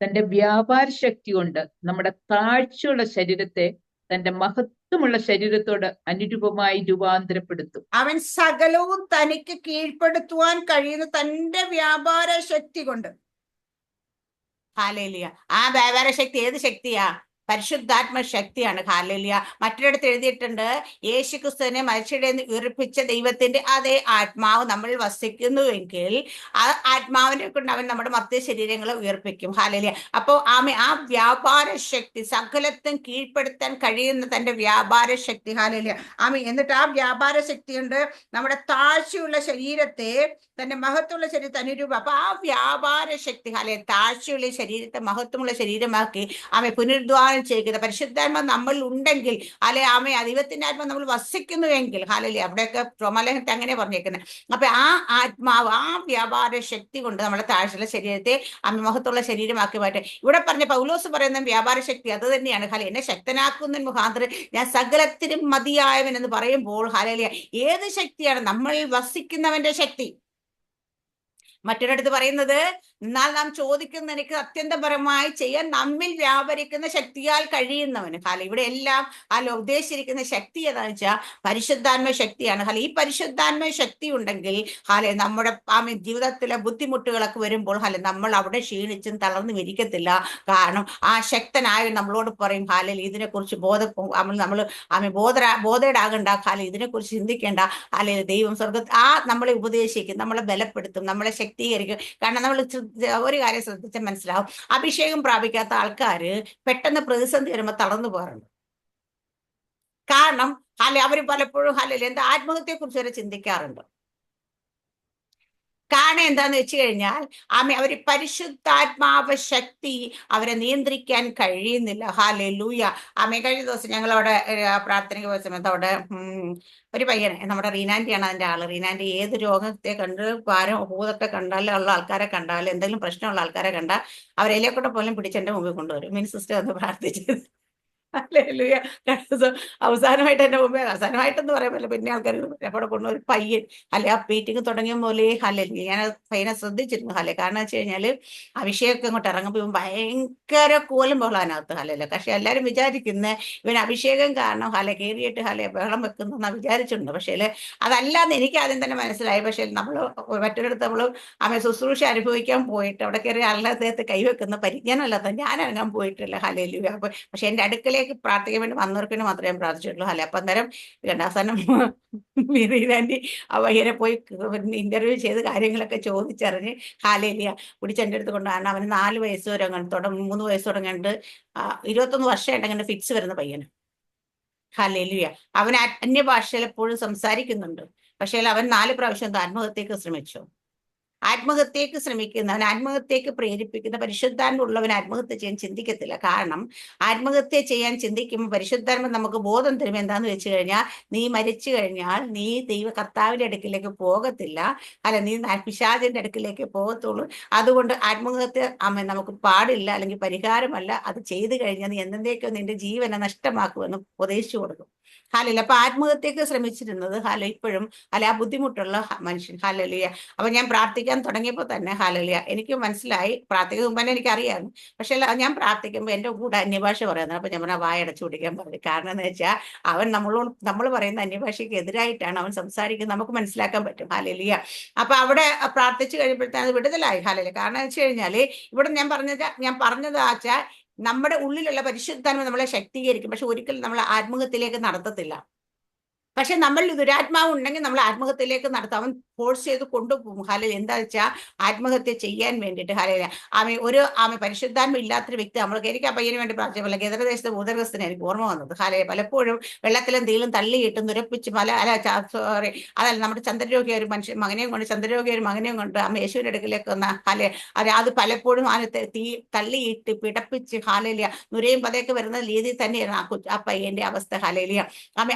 തന്റെ വ്യാപാര ശക്തി കൊണ്ട് നമ്മുടെ താഴ്ചയുള്ള ശരീരത്തെ തന്റെ മഹത്വമുള്ള ശരീരത്തോട് അനുരൂപമായി രൂപാന്തരപ്പെടുത്തും. അവൻ സകലവും തനിക്ക് കീഴ്പ്പെടുത്തുവാൻ കഴിയുന്ന തന്റെ വ്യാപാര ശക്തി കൊണ്ട്. ഹല്ലേലൂയ. ആ വ്യാപാര ശക്തി ഏത് ശക്തിയാ? പരിശുദ്ധാത്മ ശക്തിയാണ്. ഹല്ലേലൂയ. മറ്റൊരിടത്ത് എഴുതിയിട്ടുണ്ട് യേശുക്രിസ്തുവിനെ മരിച്ചവരിൽ നിന്ന് ഉയർപ്പിച്ച ദൈവത്തിന്റെ അതേ ആത്മാവ് നമ്മളിൽ വസിക്കുന്നുവെങ്കിൽ ആ ആത്മാവിനെ കൊണ്ട് അവൻ നമ്മുടെ മധ്യ ശരീരങ്ങളെ ഉയർപ്പിക്കും. ഹല്ലേലൂയ. അപ്പോ ആ വ്യാപാര ശക്തി, സകലത്തും കീഴ്പ്പെടുത്താൻ കഴിയുന്ന തന്റെ വ്യാപാര ശക്തി. ഹല്ലേലൂയ. എന്നിട്ട് ആ വ്യാപാര ശക്തി കൊണ്ട് നമ്മുടെ താഴ്ചയുള്ള ശരീരത്തെ തന്റെ മഹത്വമുള്ള ശരീരത്തെ അനുരൂപം. അപ്പൊ ആ വ്യാപാര ശക്തി താഴ്ചയുള്ള ശരീരത്തെ മഹത്വമുള്ള ശരീരമാക്കി പുനരുദ്ധാന വാഗ്ദാനം ചെയ്യുന്നത്. പരിശുദ്ധാത്മ നമ്മൾ ഉണ്ടെങ്കിൽ അല്ലെ ആമേ ദൈവത്തിന്റെ ആത്മ നമ്മൾ വസിക്കുന്നുവെങ്കിൽ ഹാലലി അവിടെയൊക്കെ റോമാലേഖനത്തിൽ അങ്ങനെ പറഞ്ഞേക്കുന്നത്. അപ്പൊ ആ ആത്മാവ് ആ വ്യാപാര ശക്തി കൊണ്ട് നമ്മുടെ താഴ്ചയുള്ള ശരീരത്തെ മഹത്തുള്ള ശരീരമാക്കി മാറ്റും. ഇവിടെ പറഞ്ഞ പൗലോസ് പറയുന്ന വ്യാപാര ശക്തി അത് തന്നെയാണ്. ഹാല എന്നെ ശക്തനാക്കുന്ന മുഖാന്തരം ഞാൻ സകലത്തിനും മതിയായവൻ എന്ന് പറയുമ്പോൾ ഹാലലിയ ഏത് ശക്തിയാണ്? നമ്മൾ വസിക്കുന്നവന്റെ ശക്തി. മറ്റൊരിടത്ത് പറയുന്നത് എന്നാൽ നാം ചോദിക്കുന്ന എനിക്ക് അത്യന്തപരമായി ചെയ്യാൻ നമ്മിൽ വ്യാപരിക്കുന്ന ശക്തിയാൽ കഴിയുന്നവന്. ഹാല ഇവിടെ എല്ലാം ഉദ്ദേശിച്ചിരിക്കുന്ന ശക്തി ഏതാണെന്ന് വെച്ചാൽ പരിശുദ്ധാത്മ ശക്തിയാണ്. ഹാല ഈ പരിശുദ്ധാത്മ ശക്തി ഉണ്ടെങ്കിൽ ഹാല നമ്മുടെ ജീവിതത്തിലെ ബുദ്ധിമുട്ടുകളൊക്കെ വരുമ്പോൾ ഹാല നമ്മൾ അവിടെ ക്ഷീണിച്ചും തളർന്നു ഇരിക്കത്തില്ല. കാരണം ആ ശക്തനായ നമ്മളോട് പറയും ഹാല ഇതിനെക്കുറിച്ച് നമ്മൾ ബോധേടാകണ്ട, ഹാല ഇതിനെക്കുറിച്ച് ചിന്തിക്കേണ്ട, ഹാല ദൈവം നമ്മളെ ഉപദേശിക്കും, നമ്മളെ ബലപ്പെടുത്തും, നമ്മളെ ശക്തീകരിക്കും. കാരണം നമ്മൾ ഒരു കാര്യം ശ്രദ്ധിച്ചാൽ മനസ്സിലാവും, അഭിഷേകം പ്രാപിക്കാത്ത ആൾക്കാര് പെട്ടെന്ന് പ്രതിസന്ധി വരുമ്പോൾ തളർന്നു പോകാറുണ്ട്. കാരണം അവര് പലപ്പോഴും എന്താ ആത്മഹത്യയെ കുറിച്ച് വരെ ചിന്തിക്കാറുണ്ട്. കാരണം എന്താന്ന് വെച്ച് കഴിഞ്ഞാൽ അവര് പരിശുദ്ധാത്മാവ ശക്തി അവരെ നിയന്ത്രിക്കാൻ കഴിയുന്നില്ല. ഹല്ലേലൂയ. കഴിഞ്ഞ ദിവസം ഞങ്ങൾ അവിടെ പ്രാർത്ഥനയ്ക്ക് പോയ സമയത്ത് അവിടെ ഒരു പയ്യനെ, നമ്മുടെ റീനാൻറ്റിയാണ് അതിന്റെ ആള്. റീനാൻറ്റി ഏത് രോഗത്തെ കണ്ട് ഭാരം ഭൂതത്തെ കണ്ടാലും ഉള്ള ആൾക്കാരെ കണ്ടാലും എന്തെങ്കിലും പ്രശ്നമുള്ള ആൾക്കാരെ കണ്ടാൽ അവരെയിലേക്കൂടെ പോലും പിടിച്ചെന്റെ മുമ്പിൽ കൊണ്ടുവരും. മീൻ സിസ്റ്റർ ഒന്ന് പ്രാർത്ഥിച്ചത്. ഹല്ലേലൂയ. അവസാനമായിട്ട് എന്റെ മുമ്പേ, അവസാനമായിട്ടെന്ന് പറയാൻ പറ്റില്ല, പിന്നെ ആൾക്കാർ അവിടെ കൊണ്ടുവരും. പയ്യൻ ആ മീറ്റിംഗ് തുടങ്ങിയ പോലെ ഹല്ലേലൂയ. ഞാൻ പയ്യനെ ശ്രദ്ധിച്ചിരുന്നു. കാരണം വെച്ച് കഴിഞ്ഞാല് അഭിഷേകം അങ്ങോട്ട് ഇറങ്ങുമ്പോൾ ഭയങ്കര കോലും ബഹളം അതിനകത്ത്. പക്ഷെ എല്ലാരും വിചാരിക്കുന്ന ഇവൻ അഭിഷേകം കാരണം കയറിയിട്ട് ബഹളം വെക്കുന്ന വിചാരിച്ചിട്ടുണ്ട്. പക്ഷേ അതല്ലാന്ന് എനിക്ക് ആദ്യം തന്നെ മനസ്സിലായി. പക്ഷെ നമ്മൾ മറ്റൊരിടത്ത് നമ്മൾ ശുശ്രൂഷ അനുഭവിക്കാൻ പോയിട്ട് അവിടെ കയറി ആളുടെ ദേഹത്ത് കൈവെക്കുന്ന പരിജ്ഞാനമല്ലാത്ത ഞാൻ ഇറങ്ങാൻ പോയിട്ടില്ല. ഹല്ലേലൂയ. പക്ഷെ എന്റെ അടുക്കലേക്ക് പ്രാർത്ഥിക്കാൻ വേണ്ടി വന്നവർക്ക് മാത്രമേ ഞാൻ പ്രാർത്ഥിച്ചിട്ടുള്ളൂ. അപ്പൊ അന്നേരം രണ്ടാം മീനാൻറ്റി ആ പയ്യനെ പോയി ഇന്റർവ്യൂ ചെയ്ത് കാര്യങ്ങളൊക്കെ ചോദിച്ചറിഞ്ഞ് ഹാലേലിയ പിടിച്ച് എൻ്റെ അടുത്ത് കൊണ്ടുപോകാൻ. അവന് 4 വയസ്സ് വരെ 3 വയസ്സ് തുടങ്ങിയിട്ട് 21 വർഷമായിട്ട് അങ്ങനെ ഫിക്സ് വരുന്ന പയ്യന്. ഹാലേലിയ. അവൻ അന്യഭാഷയിൽ എപ്പോഴും സംസാരിക്കുന്നുണ്ട്. പക്ഷേ അവൻ 4 പ്രാവശ്യം ആത്മഹത്യക്ക് ശ്രമിച്ചു. ആത്മഹത്യക്ക് ശ്രമിക്കുന്നവൻ, ആത്മഹത്യക്ക് പ്രേരിപ്പിക്കുന്ന പരിശുദ്ധാത്മ ഉള്ളവൻ ആത്മഹത്യ ചെയ്യാൻ ചിന്തിക്കത്തില്ല. കാരണം ആത്മഹത്യ ചെയ്യാൻ ചിന്തിക്കുമ്പോൾ പരിശുദ്ധാത്മ നമുക്ക് ബോധം തരും. എന്താന്ന് വെച്ച് കഴിഞ്ഞാൽ നീ മരിച്ചു കഴിഞ്ഞാൽ നീ കർത്താവിന്റെ അടുക്കിലേക്ക് പോകത്തില്ല, നീ പിശാചിന്റെ അടുക്കിലേക്ക് പോകത്തുള്ളൂ. അതുകൊണ്ട് ആത്മഹത്യ നമുക്ക് പാടില്ല, അല്ലെങ്കിൽ പരിഹാരമല്ല. അത് ചെയ്തു കഴിഞ്ഞാൽ നീ എന്തെങ്കിലേക്കോ നിന്റെ ജീവനെ നഷ്ടമാക്കുമെന്ന് ഉപദേശിച്ചു കൊടുക്കും. അപ്പൊ ആത്മഹത്യക്ക് ശ്രമിച്ചിരുന്നത് ഇപ്പോഴും ആ ബുദ്ധിമുട്ടുള്ള മനുഷ്യൻ. അപ്പൊ ഞാൻ പ്രാർത്ഥിക്കാൻ തുടങ്ങിയപ്പോൾ തന്നെ എനിക്ക് മനസ്സിലായി. പ്രാർത്ഥിക്കുന്ന മുമ്പ് തന്നെ എനിക്കറിയാം. പക്ഷെ ഞാൻ പ്രാർത്ഥിക്കുമ്പോൾ എന്റെ കൂടെ അന്യഭാഷ പറയുന്നത്. അപ്പൊ ഞാൻ വായടച്ചു പിടിക്കാൻ പറഞ്ഞു. കാരണം എന്ന് വെച്ചാൽ അവൻ നമ്മൾ പറയുന്ന അന്യഭാഷയ്ക്ക് എതിരായിട്ടാണ് അവൻ സംസാരിക്കുന്നത്. നമുക്ക് മനസ്സിലാക്കാൻ പറ്റും. അപ്പൊ അവിടെ പ്രാർത്ഥിച്ചു കഴിയുമ്പോഴത്തേക്ക് അത് വിടുതലായി. കാരണം എന്ന് വെച്ച് കഴിഞ്ഞാല് ഇവിടെ ഞാൻ പറഞ്ഞത് വെച്ചാൽ നമ്മുടെ ഉള്ളിലുള്ള പരിശുദ്ധാത്മ നമ്മളെ ശക്തീകരിക്കും. പക്ഷെ ഒരിക്കലും നമ്മൾ ആത്മഹത്യയിലേക്ക് നടത്തത്തില്ല. പക്ഷെ നമ്മൾ ദുരാത്മാവ് ഉണ്ടെങ്കിൽ നമ്മൾ ആത്മഹത്യയിലേക്ക് നടത്തും. അവൻ ഫോഴ്സ് ചെയ്ത് കൊണ്ടുപോകും. എന്താ വെച്ചാൽ ആത്മഹത്യ ചെയ്യാൻ വേണ്ടിയിട്ട്. പരിശുദ്ധാത്മ ഇല്ലാത്തൊരു വ്യക്തി എനിക്ക് ആ പയ്യന് വേണ്ടി പ്രാർത്ഥിച്ചപ്പോൾ ഗദരദേശത്തെ ഭൂതഗ്രസ്തനെ എനിക്ക് ഓർമ്മ വന്നത്. പലപ്പോഴും വെള്ളത്തിലും തീയിലും തള്ളിയിട്ട് നിരപ്പിച്ച് അതല്ല നമ്മുടെ ചന്ദ്രരോഗി ഒരു മനുഷ്യൻ മകനെയും കൊണ്ട് ചന്ദ്രരോഗി ഒരു മകനെയും കൊണ്ട് യേശുവിന്റെ അടുക്കിലേക്ക് വന്ന അത് പലപ്പോഴും തീ തള്ളിയിട്ട് പിടപ്പിച്ച് നുരയും പതയൊക്കെ വരുന്ന രീതിയിൽ തന്നെയായിരുന്നു ആ പയ്യന്റെ അവസ്ഥ.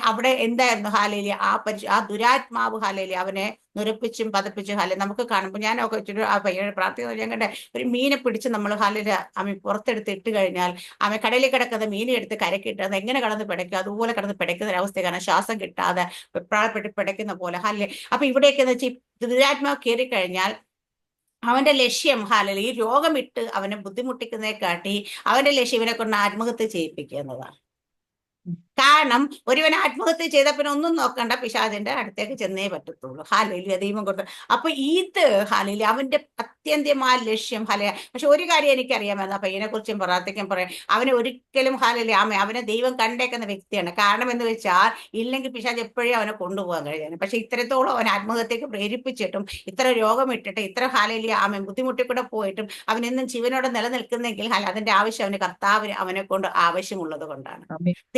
അവിടെ എന്തായിരുന്നു ആ ദുരാത്മാവ് അവനെ നുരപ്പിച്ചും പതപ്പിച്ചും നമുക്ക് കാണുമ്പോൾ ഞാനൊക്കെ വെച്ചിട്ട് ആ പയ്യനെ പ്രാർത്ഥിക്കുന്നത് ഞാൻ കണ്ടേ. ഒരു മീനെ പിടിച്ച് നമ്മൾ പുറത്തെടുത്ത് ഇട്ട് കഴിഞ്ഞാൽ കടലിൽ കിടക്കുന്ന മീനെ എടുത്ത് കരക്കിട്ട് അത് എങ്ങനെ കടന്ന് പിടയ്ക്കും, അതുപോലെ കടന്ന് പിടയ്ക്കുന്ന ഒരവസ്ഥ. കാരണം ശ്വാസം കിട്ടാതെ വെപ്രാളപ്പെട്ട് പിടയ്ക്കുന്ന പോലെ. അപ്പൊ ഇവിടെയൊക്കെ എന്ന് വെച്ചാൽ ദുരാത്മാവ് കയറിക്കഴിഞ്ഞാൽ അവന്റെ ലക്ഷ്യം ഈ രോഗമിട്ട് അവനെ ബുദ്ധിമുട്ടിക്കുന്നതിനെ കാട്ടി അവന്റെ ലക്ഷ്യം ഇവനെ കൊണ്ട് ആത്മഹത്യ ചെയ്യിപ്പിക്കുക എന്നതാണ്. കാരണം ഒരുവൻ ആത്മഹത്യ ചെയ്ത പിന്നെ ഒന്നും നോക്കണ്ട, പിശാചിന്റെ അടുത്തേക്ക് ചെന്നേ പറ്റത്തുള്ളൂ. ദൈവം കൊണ്ട്. അപ്പൊ ഇത് അവന്റെ അത്യന്ത്യമായ ലക്ഷ്യം. പക്ഷെ ഒരു കാര്യം എനിക്കറിയാമെന്ന് പയ്യനെ കുറിച്ചും പ്രാർത്ഥിക്കാൻ പറയാം. അവനെ ഒരിക്കലും അവനെ ദൈവം കണ്ടേക്കുന്ന വ്യക്തിയാണ്. കാരണം എന്ന് വെച്ചാൽ ഇല്ലെങ്കിൽ പിശാച് എപ്പോഴും അവനെ കൊണ്ടുപോകാൻ കഴിയാണ്. പക്ഷെ ഇത്രത്തോളം അവൻ ആത്മഹത്യക്ക് പ്രേരിപ്പിച്ചിട്ടും ഇത്ര രോഗമിട്ടിട്ട് ഇത്ര ബുദ്ധിമുട്ടിക്കൂടെ പോയിട്ടും അവനെന്നും ജീവനോടെ നിലനിൽക്കുന്നെങ്കിൽ അതിന്റെ ആവശ്യം അവന് കർത്താവിന് അവനെ കൊണ്ട് ആവശ്യമുള്ളത് കൊണ്ടാണ്.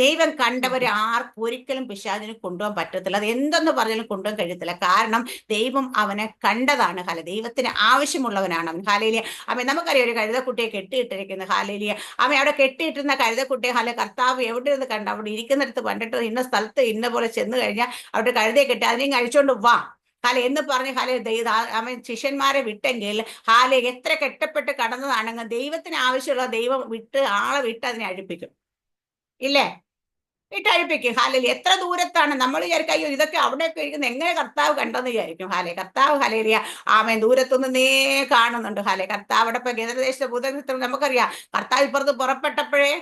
ദൈവം കണ്ടവരെ ആർക്കും ഒരിക്കലും പിശാചിന് കൊണ്ടുപോകാൻ പറ്റത്തില്ല. അത് എന്തെന്ന് പറഞ്ഞാലും കൊണ്ടുപോകാൻ കഴിയത്തില്ല. കാരണം ദൈവം അവനെ കണ്ടതാണ്. ദൈവത്തിന് ആവശ്യമുള്ളവനാണ് അവൻ. ഹാലേലിയ. നമുക്കറിയാം ഒരു കഴുതക്കുട്ടിയെ കെട്ടിയിട്ടിരിക്കുന്നത്. ഹാലേലിയ. അവിടെ കെട്ടിയിട്ടിരുന്ന കഴുതക്കുട്ടിയെ കർത്താവ് എവിടെ നിന്ന് കണ്ട് അവിടെ ഇരിക്കുന്നിടത്ത് കണ്ടിട്ട് ഇന്ന സ്ഥലത്ത് ഇന്ന പോലെ ചെന്ന് കഴിഞ്ഞാൽ അവിടെ കഴുതയെ കെട്ടി അതിനെയും കഴിച്ചോണ്ട് വാ എന്ന് പറഞ്ഞ് അവൻ ശിഷ്യന്മാരെ വിട്ടെങ്കിൽ എത്ര കെട്ടപ്പെട്ട് കടന്നതാണെങ്കിൽ ദൈവത്തിന് ആവശ്യമുള്ള ദൈവം ആളെ വിട്ട് അതിനെ അഴിപ്പിക്കും. ഇല്ലേ? വിട്ടഴിപ്പിക്കും. എത്ര ദൂരത്താണ് നമ്മൾ വിചാരിക്കും, അയ്യോ ഇതൊക്കെ അവിടെയൊക്കെ ഇരിക്കുന്ന എങ്ങനെ കർത്താവ് കണ്ടെന്ന് വിചാരിക്കും. കർത്താവ് ദൂരത്തുനിന്നേ കാണുന്നുണ്ട്. കർത്താവ് അവിടെ ഇപ്പൊ ഗദരദേശത്തെ ഭൂതത്തിൽ നമുക്കറിയാം, കർത്താവ് ഇപ്പുറത്ത് പുറപ്പെട്ടപ്പോഴേ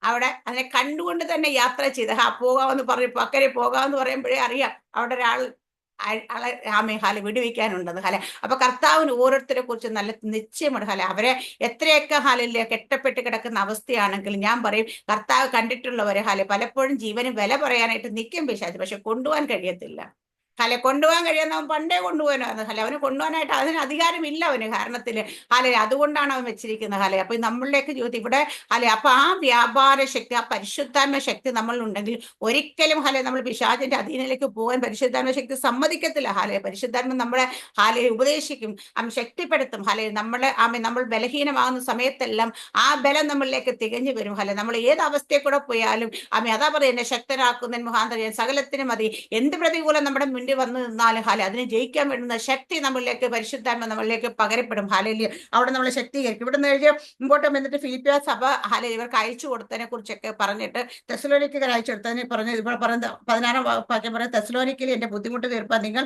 അവിടെ അതിനെ കണ്ടുകൊണ്ട് തന്നെ യാത്ര ചെയ്ത് പോകാമെന്ന് പറഞ്ഞു, അക്കരെ പോകാമെന്ന് പറയുമ്പോഴേ അറിയാം അവിടെ ഒരാൾ വിടുവിക്കാനുണ്ടെന്ന്. അപ്പൊ കർത്താവിന് ഓരോരുത്തരെ കുറിച്ച് നല്ല നിശ്ചയമുണ്ട്. അവരെ എത്രയൊക്കെ കെട്ടപ്പെട്ട് കിടക്കുന്ന അവസ്ഥയാണെങ്കിലും ഞാൻ പറയും, കർത്താവ് കണ്ടിട്ടുള്ളവരെ പലപ്പോഴും ജീവന് വില പറയാനായിട്ട് നിൽക്കും പിശാച്, പക്ഷെ കൊണ്ടുപോകാൻ കഴിയത്തില്ല. കൊണ്ടുപോകാൻ കഴിയുന്ന അവൻ പണ്ടേ കൊണ്ടുപോകാനായിരുന്നു. അവന് കൊണ്ടുപോകാനായിട്ട് അതിന് അധികാരമില്ല അവന് കാരണത്തില്. അതുകൊണ്ടാണ് അവൻ വെച്ചിരിക്കുന്നത്. അപ്പൊ നമ്മളിലേക്ക് ജീവിതത്തിൽ ഇവിടെ അപ്പൊ ആ വ്യാപാര ശക്തി, ആ പരിശുദ്ധാത്മ ശക്തി നമ്മളിലുണ്ടെങ്കിൽ ഒരിക്കലും നമ്മൾ പിശാചിന്റെ അധീനയിലേക്ക് പോകാൻ പരിശുദ്ധാത്മ ശക്തി സമ്മതിക്കത്തില്ല. പരിശുദ്ധാത്മ നമ്മളെ ഉപദേശിക്കും, ശക്തിപ്പെടുത്തും. നമ്മൾ ബലഹീനമാകുന്ന സമയത്തെല്ലാം ആ ബലം നമ്മളിലേക്ക് തികഞ്ഞു വരും. നമ്മൾ ഏത് അവസ്ഥയിൽ കൂടെ പോയാലും അതാ പറയുന്നത്, ശക്തനാക്കുന്നതിന് മുഖാന്തരം സകലത്തിനും മതി. എന്ത് പ്രതികൂലം നമ്മുടെ മുന്നിൽ വന്നു നിന്നാലും അതിനെ ജയിക്കാൻ വേണ്ടുന്ന ശക്തി നമ്മളിലേക്ക് പരിശുദ്ധാത്മ നമ്മളിലേക്ക് പകരപ്പെടും. അവിടെ നമ്മളെ ശക്തീകരിക്കും. ഇവിടെ നിന്ന് മുമ്പോട്ട് വന്നിട്ട് ഫിലിപ്പിയ സഭ ഇവർക്ക് അയച്ചു കൊടുത്തതിനെ കുറിച്ചൊക്കെ പറഞ്ഞിട്ട് തെസ്സലോനിക്കർ അയച്ചു കൊടുത്തതിനെ പറഞ്ഞു. ഇപ്പോൾ പറഞ്ഞ 16 വാക്യം പറയാം, തെസ്സലോനിക്കയിൽ എന്റെ ബുദ്ധിമുട്ട് തീർപ്പാൻ നിങ്ങൾ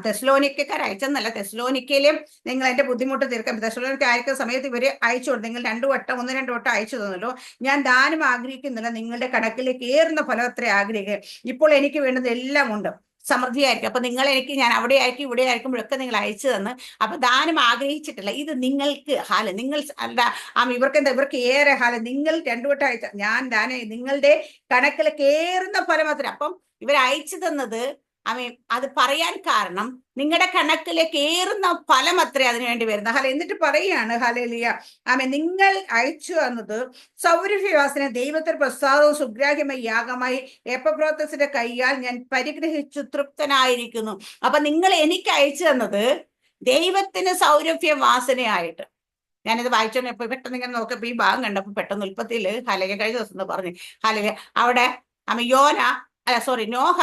തെസ്സലോനിക്കക്കാർ അയച്ചെന്നല്ല, തെസ്സലോനിക്കയിലും നിങ്ങൾ എന്റെ ബുദ്ധിമുട്ട് തീർക്കാൻ. തെസ്സലോനിക്ക അയക്കുന്ന സമയത്ത് ഇവര് അയച്ചു കൊടുത്തു. നിങ്ങൾ 2 വട്ടം 1-2 വട്ടം അയച്ചു തന്നല്ലോ. ഞാൻ ദാനം ആഗ്രഹിക്കുന്നില്ല, നിങ്ങളുടെ കണക്കിലേക്ക് ഏറുന്ന ഫലം അത്ര ആഗ്രഹിക്കുക. ഇപ്പോൾ എനിക്ക് വേണ്ടത് എല്ലാം ഉണ്ട്, സമൃദ്ധിയായിരിക്കും. അപ്പൊ ഞാൻ അവിടെ ആയിരിക്കും ഇവിടെ ആയിരിക്കുമ്പോഴൊക്കെ നിങ്ങൾ അയച്ചു തന്ന്. അപ്പൊ ദാനം ആഗ്രഹിച്ചിട്ടില്ല. ഇത് നിങ്ങൾക്ക് നിങ്ങൾ ഇവർക്ക് ഏറെ നിങ്ങൾ 2 വട്ടം അയച്ച ഞാൻ ദാനം നിങ്ങളുടെ കണക്കിലേക്ക് ഏറുന്ന ഫലം അത്ര. അപ്പം ഇവർ അയച്ചു തന്നത് അത് പറയാൻ കാരണം നിങ്ങളുടെ കണക്കിലേക്ക് ഏറുന്ന ഫലം അത്രേ അതിനു വേണ്ടി വരുന്നത്. എന്നിട്ട് പറയാണ് ഹല്ലേലൂയ, നിങ്ങൾ അയച്ചു തന്നത് സൗരഭ്യവാസന ദൈവത്തിന് പ്രസാദവും സുഗ്രാഹ്യമായ യാഗമായി എപ്പബ്രോത്തസിന്റെ കൈയാൽ ഞാൻ പരിഗ്രഹിച്ചു തൃപ്തനായിരിക്കുന്നു. അപ്പൊ നിങ്ങൾ എനിക്ക് അയച്ചു തന്നത് ദൈവത്തിന് സൗരഭ്യവാസനയായിട്ട്. ഞാനിത് വായിച്ചോണ്ട് ഇപ്പൊ പെട്ടെന്ന് ഇങ്ങനെ നോക്കിയപ്പോ ഈ ഭാഗം കണ്ടപ്പോ പെട്ടെന്ന് ഉൽപ്പത്തിയില് കഴിഞ്ഞ ദിവസം പറഞ്ഞു അവിടെ നോഹ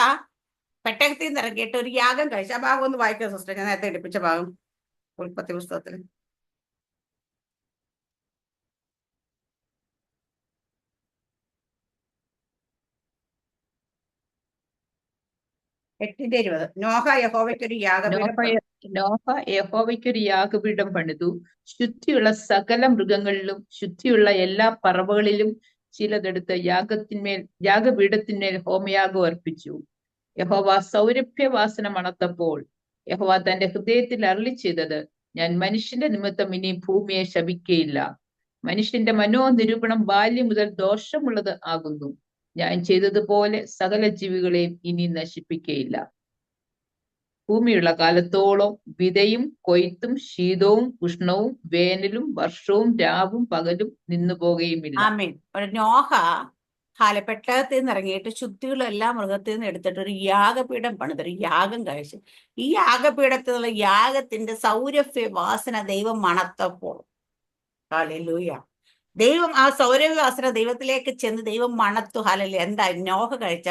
പെട്ടകത്തിൽ നിന്ന് ഇറങ്ങിയിട്ട് ഒരു യാഗം കഴിച്ചു. ആ ഭാഗം ഒന്ന് വായിക്കുക സിസ്റ്റർ, ഞാൻ നേരത്തെ എടുപ്പിച്ച ഭാഗം ഉൽപ്പത്തി പുസ്തകത്തിൽ. നോഹ യഹോവയ്ക്കൊരു യാഗപീഠം പണിതു. ശുദ്ധിയുള്ള സകല മൃഗങ്ങളിലും ശുദ്ധിയുള്ള എല്ലാ പറവകളിലും ചിലതെടുത്ത് യാഗപീഠത്തിന്മേൽ ഹോമയാഗം അർപ്പിച്ചു. യഹോവ സൗരഭ്യവാസന മണത്തപ്പോൾ യഹോവ തന്റെ ഹൃദയത്തിൽ അരുളി ചെയ്തത്, ഞാൻ മനുഷ്യന്റെ നിമിത്തം ഇനി ഭൂമിയെ ശപിക്കയില്ല. മനുഷ്യന്റെ മനോനിരൂപണം ബാല്യം മുതൽ ദോഷമുള്ളത് ആകുന്നു. ഞാൻ ചെയ്തതുപോലെ സകല ജീവികളെയും ഇനി നശിപ്പിക്കയില്ല. ഭൂമിയുള്ള കാലത്തോളം വിതയും കൊയ്ത്തും ശീതവും ഉഷ്ണവും വേനലും വർഷവും രാവും പകലും നിന്നു പോകുകയുമില്ല. നോഹ പെട്ടകത്തിൽ നിന്ന് ഇറങ്ങിയിട്ട് ശുദ്ധികളും എല്ലാ മൃഗത്തിൽ നിന്ന് എടുത്തിട്ട് ഒരു യാഗപീഠം പണിതൊരു യാഗം കഴിച്ചു. ഈ യാഗപീഠത്തിലുള്ള യാഗത്തിന്റെ സൗരഭ്യ വാസന ദൈവം മണത്തപ്പോൾ ഹല്ലേലൂയ, ദൈവം ആ സൗരഭ്യവാസന ദൈവത്തിലേക്ക് ചെന്ന് ദൈവം മണത്തു. ഹല്ലേലൂയ. എന്താ നോഹ കഴിച്ച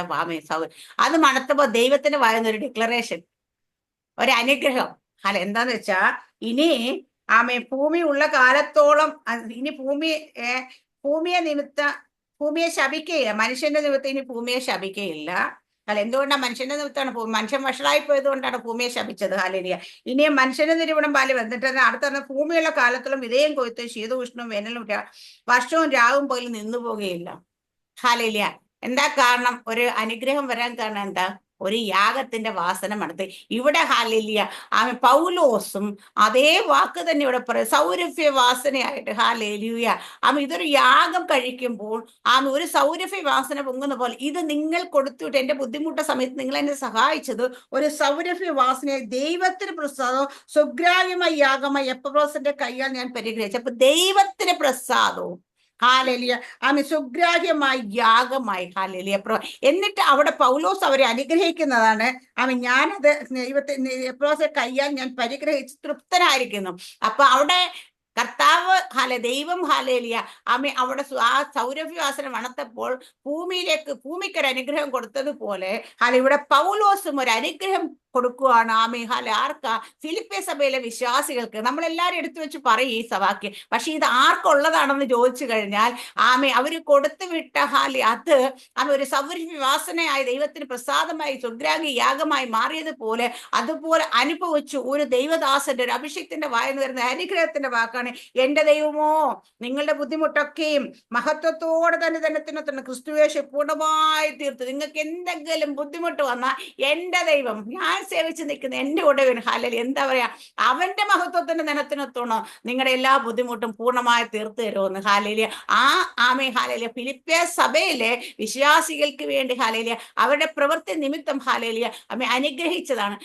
അത് മണത്തപ്പോ ദൈവത്തിന് വായുന്ന ഒരു ഡിക്ലറേഷൻ, ഒരു അനുഗ്രഹം. എന്താന്ന് വെച്ചാ ഇനി ഭൂമി ഉള്ള കാലത്തോളം ഇനി ഭൂമിയെ ശപിക്കുകയില്ല. മനുഷ്യന്റെ നിമിത്തം ഇനി ഭൂമിയെ ശപിക്കുകയില്ല. എന്തുകൊണ്ടാണ്? മനുഷ്യന്റെ നിമിത്തമാണ്. മനുഷ്യൻ വഷളായി പോയത് കൊണ്ടാണ് ഭൂമിയെ ശപിച്ചത്. ഹല്ലേലൂയ. ഇനിയും മനുഷ്യന്റെ നിരൂപണം പാല് വന്നിട്ട് അടുത്ത ഭൂമിയുള്ള കാലത്തോളം വിതയും കൊയ്ത്തും ശീതോഷ്ണവും വേനലും വർഷവും രാവും പോലും നിന്നു പോകുകയില്ല. ഹല്ലേലൂയ. എന്താ കാരണം? ഒരു അനുഗ്രഹം വരാൻ കാരണം എന്താ? ഒരു യാഗത്തിന്റെ വാസന മണത്ത്. ഇവിടെ ഹല്ലേലൂയ പൗലോസും അതേ വാക്ക് തന്നെ ഇവിടെ പറയും, സൗരഭ്യ വാസനയായിട്ട്. ഹല്ലേലൂയ. ഇതൊരു യാഗം കഴിക്കുമ്പോൾ ഒരു സൗരഭ്യ വാസന പൊങ്ങുന്ന പോലെ ഇത് നിങ്ങൾ കൊടുത്തുവിട്ട് എന്റെ ബുദ്ധിമുട്ട സമയത്ത് നിങ്ങൾ എന്നെ സഹായിച്ചത് ഒരു സൗരഭ്യ വാസനയായി ദൈവത്തിന് പ്രസാദവും സുഗ്രാഹ്യമായ യാഗമായി എപ്പബ്രോസിന്റെ കൈയാൽ ഞാൻ പരിഗ്രഹിച്ചു. അപ്പൊ ദൈവത്തിന് പ്രസാദവും ഹാലേലിയ. ആമേൻ. സുഗ്രാഹ്യമായി യാഗമായി. ഹാലേലിയ. എന്നിട്ട് അവിടെ പൗലോസ് അവരെ അനുഗ്രഹിക്കുന്നതാണ്. ആമേൻ. ഞാനത് ദൈവത്തെ എപ്പോഴത്തെ കയ്യാൽ ഞാൻ പരിഗ്രഹിച്ച് തൃപ്തനായിരിക്കുന്നു. അപ്പൊ അവിടെ കർത്താവ് ദൈവം ഹാലേലിയ ആമേ അവിടെ ആ സൗരഭ്യവാസനം അണത്തപ്പോൾ ഭൂമിക്കൊരു അനുഗ്രഹം കൊടുത്തതുപോലെ ഇവിടെ പൗലോസും ഒരു അനുഗ്രഹം കൊടുക്കുകയാണ്. ആമേ ആർക്കാ? ഫിലിപ്പിയ സഭയിലെ വിശ്വാസികൾക്ക്. നമ്മളെല്ലാരും എടുത്തു വെച്ച് പറയും ഈ സഭാക്ക്. പക്ഷെ ഇത് ആർക്കുള്ളതാണെന്ന് ചോദിച്ചു കഴിഞ്ഞാൽ അവര് കൊടുത്തു വിട്ട അത് ഒരു സൗരഭ്യവാസനയായി ദൈവത്തിന് പ്രസാദമായി സുഗ്രാഹി യാഗമായി മാറിയതുപോലെ അതുപോലെ അനുഭവിച്ചു ഒരു ദൈവദാസന്റെ ഒരു അഭിഷേകത്തിന്റെ വായന്ന് വരുന്ന അനുഗ്രഹത്തിന്റെ വാക്കാണ്, എന്റെ ദൈവമോ നിങ്ങളുടെ ബുദ്ധിമുട്ടൊക്കെയും മഹത്വത്തോടെ തന്നെ ക്രിസ്തുവേശു പൂർണ്ണമായി തീർത്ത്. നിങ്ങൾക്ക് എന്തെങ്കിലും ബുദ്ധിമുട്ട് വന്നാൽ എന്റെ ദൈവം, ഞാൻ സേവിച്ച് നിൽക്കുന്ന എന്റെ ഉടവൻ ഹാലേലിയ എന്താ പറയാ, അവന്റെ മഹത്വത്തിന്റെ നിനത്തിനൊത്തോണോ നിങ്ങളുടെ എല്ലാ ബുദ്ധിമുട്ടും പൂർണ്ണമായി തീർത്തു തരുമെന്ന്. ഹാലേലിയ. ആമേ ഹാലേലിയ. ഫിലിപ്പിയ സഭയിലെ വിശ്വാസികൾക്ക് വേണ്ടി ഹാലേലിയ അവരുടെ പ്രവൃത്തി നിമിത്തം ഹാലേലിയ അനുഗ്രഹിച്ചതാണ്.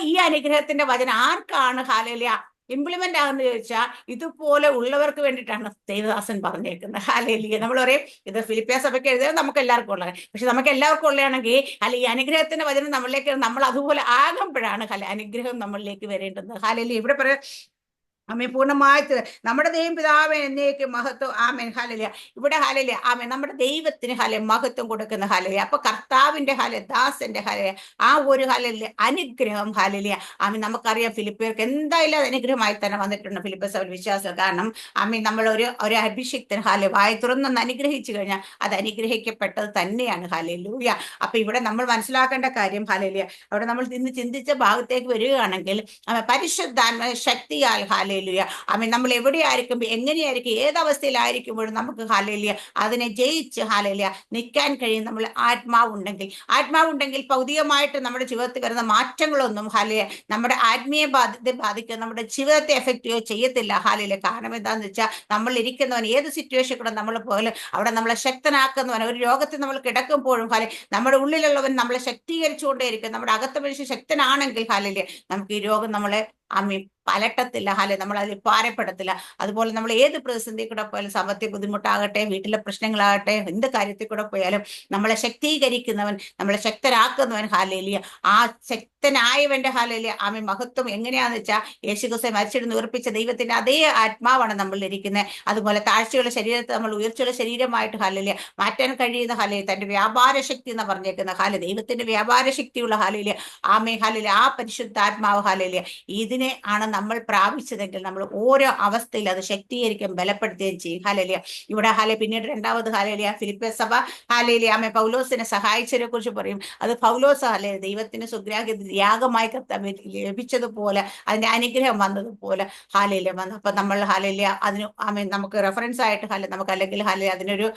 ഈ അനുഗ്രഹത്തിന്റെ വചനം ആർക്കാണ് ഹാലേലിയ ഇംപ്ലിമെന്റ് ആകുന്നത് ചോദിച്ചാൽ ഇതുപോലെ ഉള്ളവർക്ക് വേണ്ടിയിട്ടാണ് ദേവദാസൻ പറഞ്ഞേക്കുന്നത്. ഹാലേലിയ. നമ്മൾ പറയും ഇത് ഫിലിപ്പിയ സഭയ്ക്ക് എഴുതിയത് നമുക്ക് എല്ലാവർക്കും ഉള്ളത്, പക്ഷെ നമുക്ക് എല്ലാവർക്കും ഉള്ളതാണെങ്കിൽ ഈ അനുഗ്രഹത്തിന്റെ വചനം നമ്മളിലേക്ക് നമ്മൾ അതുപോലെ ആകുമ്പോഴാണ് അനുഗ്രഹം നമ്മളിലേക്ക് വരേണ്ടത്. ഹാലേലിയ. ഇവിടെ പറയാം പൂർണ്ണമായിട്ട് നമ്മുടെ ദൈവം പിതാവേ എന്നേക്ക് മഹത്വം. ആമേൻ. ഹാലേലിയ. ഇവിടെ ഹാലേലിയ നമ്മുടെ ദൈവത്തിന് മഹത്വം കൊടുക്കുന്ന ഹാലേലിയ. അപ്പൊ കർത്താവിന്റെ ദാസന്റെ ആ ഒരു അനുഗ്രഹം ഹാലേലിയ നമുക്കറിയാം ഫിലിപ്പിയർക്ക് എന്തായാലും അനുഗ്രഹമായി തന്നെ വന്നിട്ടുണ്ട് ഫിലിപ്പിയ സഭ വിശ്വാസം. കാരണം നമ്മൾ ഒരു അഭിഷിക്തൻ വായി തുറന്നൊന്ന് അനുഗ്രഹിച്ചു കഴിഞ്ഞാൽ അത് അനുഗ്രഹിക്കപ്പെട്ടത് തന്നെയാണ്. ഹാലേലൂയ. അപ്പൊ ഇവിടെ നമ്മൾ മനസ്സിലാക്കേണ്ട കാര്യം ഹാലേലിയ അവിടെ നമ്മൾ ഇന്ന് ചിന്തിച്ച ഭാഗത്തേക്ക് വരികയാണെങ്കിൽ പരിശുദ്ധാത്മ ശക്തിയാൽ നമ്മൾ എവിടെയായിരിക്കും, എങ്ങനെയായിരിക്കും, ഏതവസ്ഥയിലായിരിക്കുമ്പോഴും നമുക്ക് ഹാലേലിയ അതിനെ ജയിച്ച് ഹാലേലിയ നിൽക്കാൻ കഴിയും. നമ്മൾ ആത്മാവുണ്ടെങ്കിൽ ഭൗതികമായിട്ട് നമ്മുടെ ജീവിതത്തിൽ വരുന്ന മാറ്റങ്ങളൊന്നും ഹാലേലിയ നമ്മുടെ ആത്മീയ ബാധിക്കുക, നമ്മുടെ ജീവിതത്തെ എഫക്റ്റ് ചെയ്യത്തില്ല. ഹാലേലിയ. കാരണം എന്താണെന്ന് വെച്ചാൽ നമ്മൾ ഇരിക്കുന്നവൻ ഏത് സിറ്റുവേഷൻ കൂടെ നമ്മൾ പോലും അവിടെ നമ്മളെ ശക്തനാക്കുന്നവൻ. ഒരു രോഗത്തിൽ നമ്മൾ കിടക്കുമ്പോഴും നമ്മുടെ ഉള്ളിലുള്ളവൻ നമ്മളെ ശക്തീകരിച്ചുകൊണ്ടേയിരിക്കും. നമ്മുടെ അകത്ത മനുഷ്യൻ ശക്തനാണെങ്കിൽ ഹാലേലിയ നമുക്ക് ഈ രോഗം നമ്മളെ പലട്ടത്തില്ല. നമ്മൾ അതിൽ ഭാരപ്പെടത്തില്ല. അതുപോലെ നമ്മൾ ഏത് പ്രതിസന്ധി കൂടെ പോയാലും, സാമ്പത്തിക ബുദ്ധിമുട്ടാകട്ടെ, വീട്ടിലെ പ്രശ്നങ്ങളാകട്ടെ, എന്ത് കാര്യത്തിൽ കൂടെ പോയാലും നമ്മളെ ശക്തീകരിക്കുന്നവൻ, നമ്മളെ ശക്തരാക്കുന്നവൻ ഹാലേലിയ ആ ശക്തനായവന്റെ ഹാലേലിയ മഹത്വം എങ്ങനെയാന്ന് വെച്ചാൽ യേശുക്രിസ്തു മരിച്ചിട്ട് ഉയർപ്പിച്ച ദൈവത്തിന്റെ അതേ ആത്മാവാണ് നമ്മളിൽ ഇരിക്കുന്നത്. അതുപോലെ താഴ്ചയുള്ള ശരീരത്തെ നമ്മൾ ഉയർച്ചയുള്ള ശരീരമായിട്ട് ഹാലേലിയ മാറ്റാൻ കഴിയുന്ന ഹാലേലിയ തന്റെ വ്യാപാര ശക്തി എന്ന് പറഞ്ഞേക്കുന്ന ദൈവത്തിന്റെ വ്യാപാര ശക്തിയുള്ള ഹാലേലിയ ഹാലേലിയ ആ പരിശുദ്ധാത്മാവ് ഹാലേലിയ ഇതിനെ ആണ് നമ്മൾ പ്രാപിച്ചതെങ്കിൽ നമ്മൾ ഓരോ അവസ്ഥയിൽ അത് ശക്തീകരിക്കുകയും ബലപ്പെടുത്തുകയും ചെയ്യും. ഹാലേലിയ. ഇവിടെ പിന്നീട് രണ്ടാമത് ഹാലേലിയ ഫിലിപ്പിയ സഭ ഹാലേലിയ പൗലോസിനെ സഹായിച്ചതിനെ കുറിച്ച് പറയും. അത് പൗലോസ് ദൈവത്തിന് സുഗ്രാഹ്യ യാഗമായി ലഭിച്ചതുപോലെ അതിന്റെ അനുഗ്രഹം വന്നതുപോലെ ഹാലേലിയ വന്നു. അപ്പൊ നമ്മൾ ഹാലേലിയ അതിന് നമുക്ക് റെഫറൻസ് ആയിട്ട് നമുക്ക് അല്ലെങ്കിൽ അതിനൊരു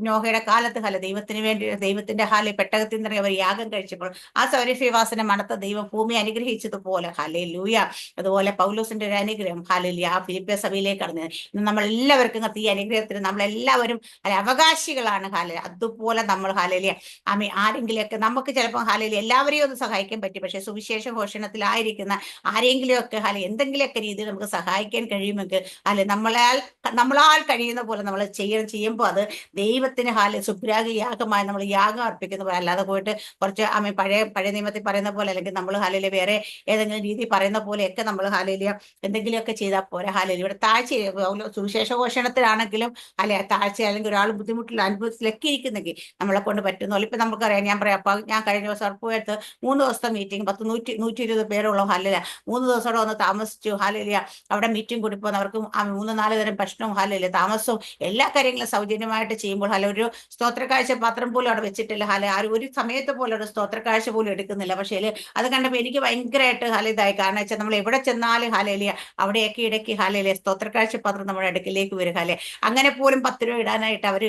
നോഹയുടെ കാലത്ത് ദൈവത്തിന് വേണ്ടി ദൈവത്തിന്റെ പെട്ടകത്തിൽ നിന്ന് അവർ യാഗം കഴിച്ചപ്പോൾ ആ സൗരഭ്യവാസനം മണത്ത ദൈവം ഭൂമി അനുഗ്രഹിച്ചതുപോലെ ഹല്ലേലൂയ അതുപോലെ പൗലോസിന്റെ ഒരു അനുഗ്രഹം ഹാലേലിയ ആ ഫിലിപ്പിയ സഭയിലേക്ക് കടന്നത്. ഇന്ന് നമ്മൾ എല്ലാവർക്കും ഈ അനുഗ്രഹത്തിന് നമ്മളെല്ലാവരും അവകാശികളാണ്. അതുപോലെ നമ്മൾ ഹാലേലിയ ആരെങ്കിലുമൊക്കെ നമുക്ക് ചിലപ്പോൾ ഹാലേലിയ എല്ലാവരെയും ഒന്ന് സഹായിക്കാൻ പറ്റും. പക്ഷെ സുവിശേഷ ഘോഷണത്തിലായിരിക്കുന്ന ആരെങ്കിലുമൊക്കെ എന്തെങ്കിലുമൊക്കെ രീതിയിൽ നമുക്ക് സഹായിക്കാൻ കഴിയുമെങ്കിൽ നമ്മളാൽ കഴിയുന്ന പോലെ നമ്മൾ ചെയ്യുമ്പോൾ അത് ദൈവത്തിന് സുഗ്രാഹി യാഗമായി നമ്മൾ യാഗം അർപ്പിക്കുന്ന പോലെ, അല്ലാതെ പോയിട്ട് കുറച്ച് പഴയ നിയമത്തിൽ പറയുന്ന പോലെ അല്ലെങ്കിൽ നമ്മൾ ഹാലേലിയ വേറെ ഏതെങ്കിലും രീതി പറയുന്ന പോലെയൊക്കെ നമ്മൾ ഹാലേലിയ എന്തെങ്കിലുമൊക്കെ ചെയ്താൽ പോരാ. ഹാലേലിയ ഇവിടെ താഴ്ച സുവിശേഷ ഘോഷണത്തിലാണെങ്കിലും താഴ്ച അല്ലെങ്കിൽ ഒരാൾ ബുദ്ധിമുട്ടിൽ അനുഭവത്തിലൊക്കെ ഇരിക്കുന്നെങ്കിൽ നമ്മളെ കൊണ്ട് പറ്റുന്ന ഇപ്പൊ നമുക്കറിയാം. ഞാൻ പറയാം, അപ്പൊ ഞാൻ കഴിഞ്ഞ ദിവസം ഉറപ്പുവരുത്ത് 3 ദിവസത്തെ മീറ്റിംഗ് 120 പേരുള്ള ഹാലേലിയ 3 ദിവസം അവിടെ വന്ന് താമസിച്ചു. ഹാലേലിയ അവിടെ മീറ്റിംഗ് കൂടി പോകുന്നവർക്ക് 3-4 തരം ഭക്ഷണവും ഹാലേലിയ താമസവും എല്ലാ കാര്യങ്ങളും സൗജന്യമായിട്ട് ചെയ്യുമ്പോൾ ഒരു സ്തോത്ര കാഴ്ച പാത്രം പോലും അവിടെ വെച്ചിട്ടില്ല. ആരും ഒരു സമയത്ത് പോലും ഒരു സ്തോത്ര കാഴ്ച പോലും എടുക്കുന്നില്ല. പക്ഷേ അത് കണ്ടപ്പോൾ എനിക്ക് ഭയങ്കരമായിട്ട് ഇതായി. കാരണം വെച്ചാൽ നമ്മൾ എവിടെ ചെന്നാലും ഹാലേലിയ അവിടെയൊക്കെ ഇടയ്ക്ക് ഹാലേലിയ സ്തോത്ര കാഴ്ച പാത്രം നമ്മുടെ അടുക്കിലേക്ക് വരും. അങ്ങനെ പോലും 10 രൂപ ഇടാനായിട്ട് അവർ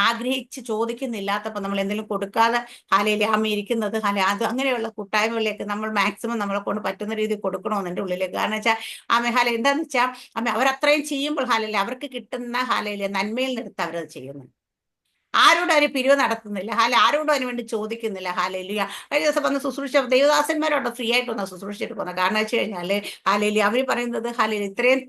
ആഗ്രഹിച്ച് ചോദിക്കുന്നില്ലാത്തപ്പോൾ നമ്മൾ എന്തെങ്കിലും കൊടുക്കാതെ ഹാലേലിയ ഇരിക്കുന്നത് അത് അങ്ങനെയുള്ള കൂട്ടായ്മകളിലേക്ക് നമ്മൾ മാക്സിമം നമ്മളെ കൊണ്ട് പറ്റുന്ന രീതിയിൽ കൊടുക്കണമെന്ന് എൻ്റെ ഉള്ളിലേക്ക്. കാരണം വെച്ചാൽ എന്താന്ന് വെച്ചാൽ അവരത്രയും ചെയ്യുമ്പോൾ അവർക്ക് കിട്ടുന്ന നന്മയിൽ നിന്നെടുത്ത് അവരത് ചെയ്യുന്നു. ആരോടും അവർ പിരിവ് നടത്തുന്നില്ല. ആരോടും അതിന് വേണ്ടി ചോദിക്കുന്നില്ല. ഹാലേലിയ കഴിഞ്ഞ ദിവസം വന്ന് ശുശ്രൂഷ ദൈവദാസന്മാരോട് ഫ്രീ ആയിട്ട് വന്ന് ശുശ്രൂഷിച്ചിട്ട് പോകുന്നത്. കാരണം വെച്ച് കഴിഞ്ഞാൽ അവർ പറയുന്നത് ഇത്രയും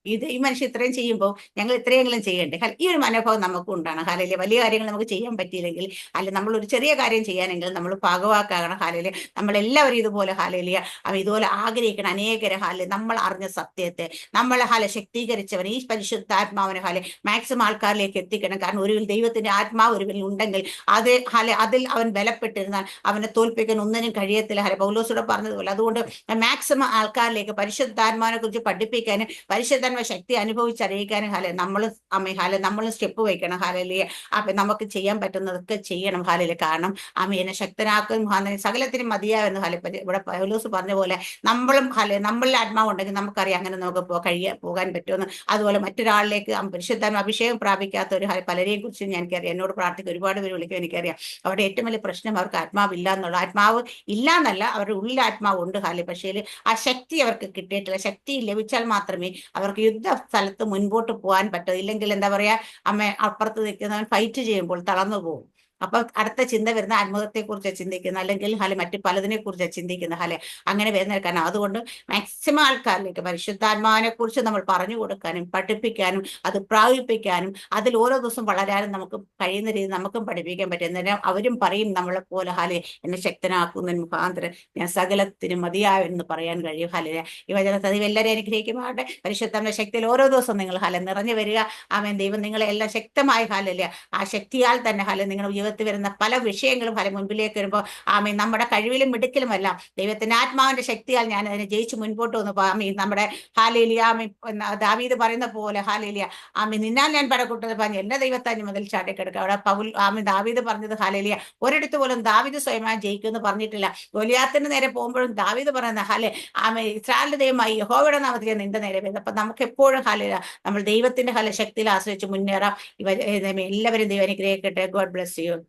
ഈ മനുഷ്യൻ ഇത്രയും ചെയ്യുമ്പോൾ ഞങ്ങൾ ഇത്രയെങ്കിലും ചെയ്യണ്ടേ. ഈ ഒരു മനോഭാവം നമുക്കും ഉണ്ടാണ്. ഹാലയിലെ വലിയ കാര്യങ്ങൾ നമുക്ക് ചെയ്യാൻ പറ്റിയില്ലെങ്കിൽ, അല്ല നമ്മൾ ഒരു ചെറിയ കാര്യം ചെയ്യാനെങ്കിൽ നമ്മൾ ഭാഗവാക്കാകണം. ഹാലയിലെ നമ്മളെല്ലാവരും ഇതുപോലെ ഹാലയിലിയ അവ ഇതുപോലെ ആഗ്രഹിക്കണം. അനേകരെ ഹാലെ നമ്മൾ അറിഞ്ഞ സത്യത്തെ നമ്മളെ ഹാലെ ശക്തീകരിച്ചവൻ ഈ പരിശുദ്ധാത്മാവിനെ ഹാലെ മാക്സിമം ആൾക്കാരിലേക്ക് എത്തിക്കണം. കാരണം ഒരു ദൈവത്തിന്റെ ആത്മാവ് ഒരുവൻ ഉണ്ടെങ്കിൽ അത് ഹാലെ അതിൽ അവൻ ബലപ്പെട്ടിരുന്നാൽ അവനെ തോൽപ്പിക്കാൻ ഒന്നിനും കഴിയത്തില്ല. ഹാലെ പൗലോസൂടെ പറഞ്ഞതുപോലെ. അതുകൊണ്ട് മാക്സിമം ആൾക്കാരിലേക്ക് പരിശുദ്ധാത്മാവിനെ കുറിച്ച് പഠിപ്പിക്കാനും പരിശുദ്ധാത്മ ശക്തി അനുഭവിച്ചറിയിക്കാനും നമ്മൾ നമ്മൾ സ്റ്റെപ്പ് വയ്ക്കണം. ഹാലലിയ അപ്പൊ നമുക്ക് ചെയ്യാൻ പറ്റുന്നതൊക്കെ ചെയ്യണം. ഹാലയില് കാരണം എന്നെ ശക്തനാക്കും സകലത്തിനും മതിയാവുന്ന ഇവിടെ പൗലോസ് പറഞ്ഞ പോലെ നമ്മളും നമ്മളിൽ ആത്മാവ് ഉണ്ടെങ്കിൽ നമുക്കറിയാം അങ്ങനെ നമുക്ക് പോകാൻ പറ്റുമെന്ന്. അതുപോലെ മറ്റൊരാളിലേക്ക് പരിശുദ്ധാത്മ അഭിഷേകം പ്രാപിക്കാത്ത ഒരു പലരെയും കുറിച്ച് എനിക്കറിയാം. എന്നോട് പ്രാർത്ഥിക്കും ഒരുപാട് പേര് വിളിക്കും. എനിക്കറിയാം അവരുടെ ഏറ്റവും വലിയ പ്രശ്നം അവർക്ക് ആത്മാവില്ല എന്നുള്ള. ആത്മാവ് ഇല്ല എന്നല്ല, അവരുടെ ഉള്ളിൽ ആത്മാവ് ഉണ്ട്. പക്ഷേ ആ ശക്തി അവർക്ക് കിട്ടിയിട്ടില്ല. ശക്തി ലഭിച്ചാൽ മാത്രമേ അവർക്ക് യുദ്ധ സ്ഥലത്ത് മുൻപോട്ട് പോകാൻ പറ്റൂ. ഇല്ലെങ്കിൽ എന്താ പറയാ, അപ്പുറത്ത് നിൽക്കുന്നവൻ ഫൈറ്റ് ചെയ്യുമ്പോൾ തളർന്നു പോകും. അപ്പൊ അടുത്ത ചിന്ത വരുന്ന ആത്മഹത്യയെക്കുറിച്ച് ചിന്തിക്കുന്ന, അല്ലെങ്കിൽ മറ്റു പലതിനെ കുറിച്ച് ചിന്തിക്കുന്ന അങ്ങനെ വരുന്ന കാരണം. അതുകൊണ്ട് മാക്സിമം ആൾക്കാരിലേക്ക് പരിശുദ്ധാത്മാവിനെ കുറിച്ച് നമ്മൾ പറഞ്ഞു കൊടുക്കാനും പഠിപ്പിക്കാനും അത് പ്രാപിപ്പിക്കാനും അതിൽ ഓരോ ദിവസം വളരാനും നമുക്ക് കഴിയുന്ന രീതിയിൽ നമുക്കും പഠിപ്പിക്കാൻ പറ്റും. എന്നാൽ അവരും പറയും നമ്മളെ പോലെ എന്നെ ശക്തനാക്കുന്നതിന് മുഖാന്തരം ഞാൻ സകലത്തിനും മതിയാവെന്ന് പറയാൻ കഴിയും. ഈ വചനത്തിൽ എല്ലാവരും അനുഗ്രഹിക്കുമാകട്ടെ. പരിശുദ്ധാത്മ ശക്തിയിൽ ഓരോ ദിവസവും നിങ്ങൾ നിറഞ്ഞു വരിക. ദൈവം നിങ്ങളെ എല്ലാം ശക്തമായി ആ ശക്തിയാൽ തന്നെ നിങ്ങളുടെ ജീവിതത്തിൽ വരുന്ന പല വിഷയങ്ങളും മുൻപിലേക്ക് വരുമ്പോൾ നമ്മുടെ കഴിവിലും മിടുക്കിലുമല്ല ദൈവത്തിന്റെ ആത്മാവിന്റെ ശക്തിയാൽ ഞാൻ അതിനെ ജയിച്ച് മുൻപോട്ട് വന്നു. നമ്മുടെ ദാവീദ് പറയുന്ന പോലെ നിന്നാൽ ഞാൻ പടക്കൂട്ടത് പറഞ്ഞു എന്നെ ദൈവത്താൻ മുതൽ ചാടിക്കെടുക്കുക. അവിടെ ദാവീദ് പറഞ്ഞത് ഒരിടത്ത് പോലും ദാവീദ് സ്വയമായി ജയിക്കുമെന്ന് പറഞ്ഞിട്ടില്ല. ഗൊലിയാത്തിന് നേരെ പോകുമ്പോഴും ദാവീദ് പറയുന്ന ഇസ്രായേലിന്റെ ദൈവമായി യഹോവയുടെ നാമത്തിൽ നിന്റെ നേരെ വരുന്നത്. അപ്പൊ നമുക്ക് എപ്പോഴും നമ്മൾ ദൈവത്തിന്റെ ശക്തിയിൽ ആശ്രയിച്ച് മുന്നേറാം. എല്ലാവരും ദൈവം അനുഗ്രഹിക്കട്ടെ. God bless you.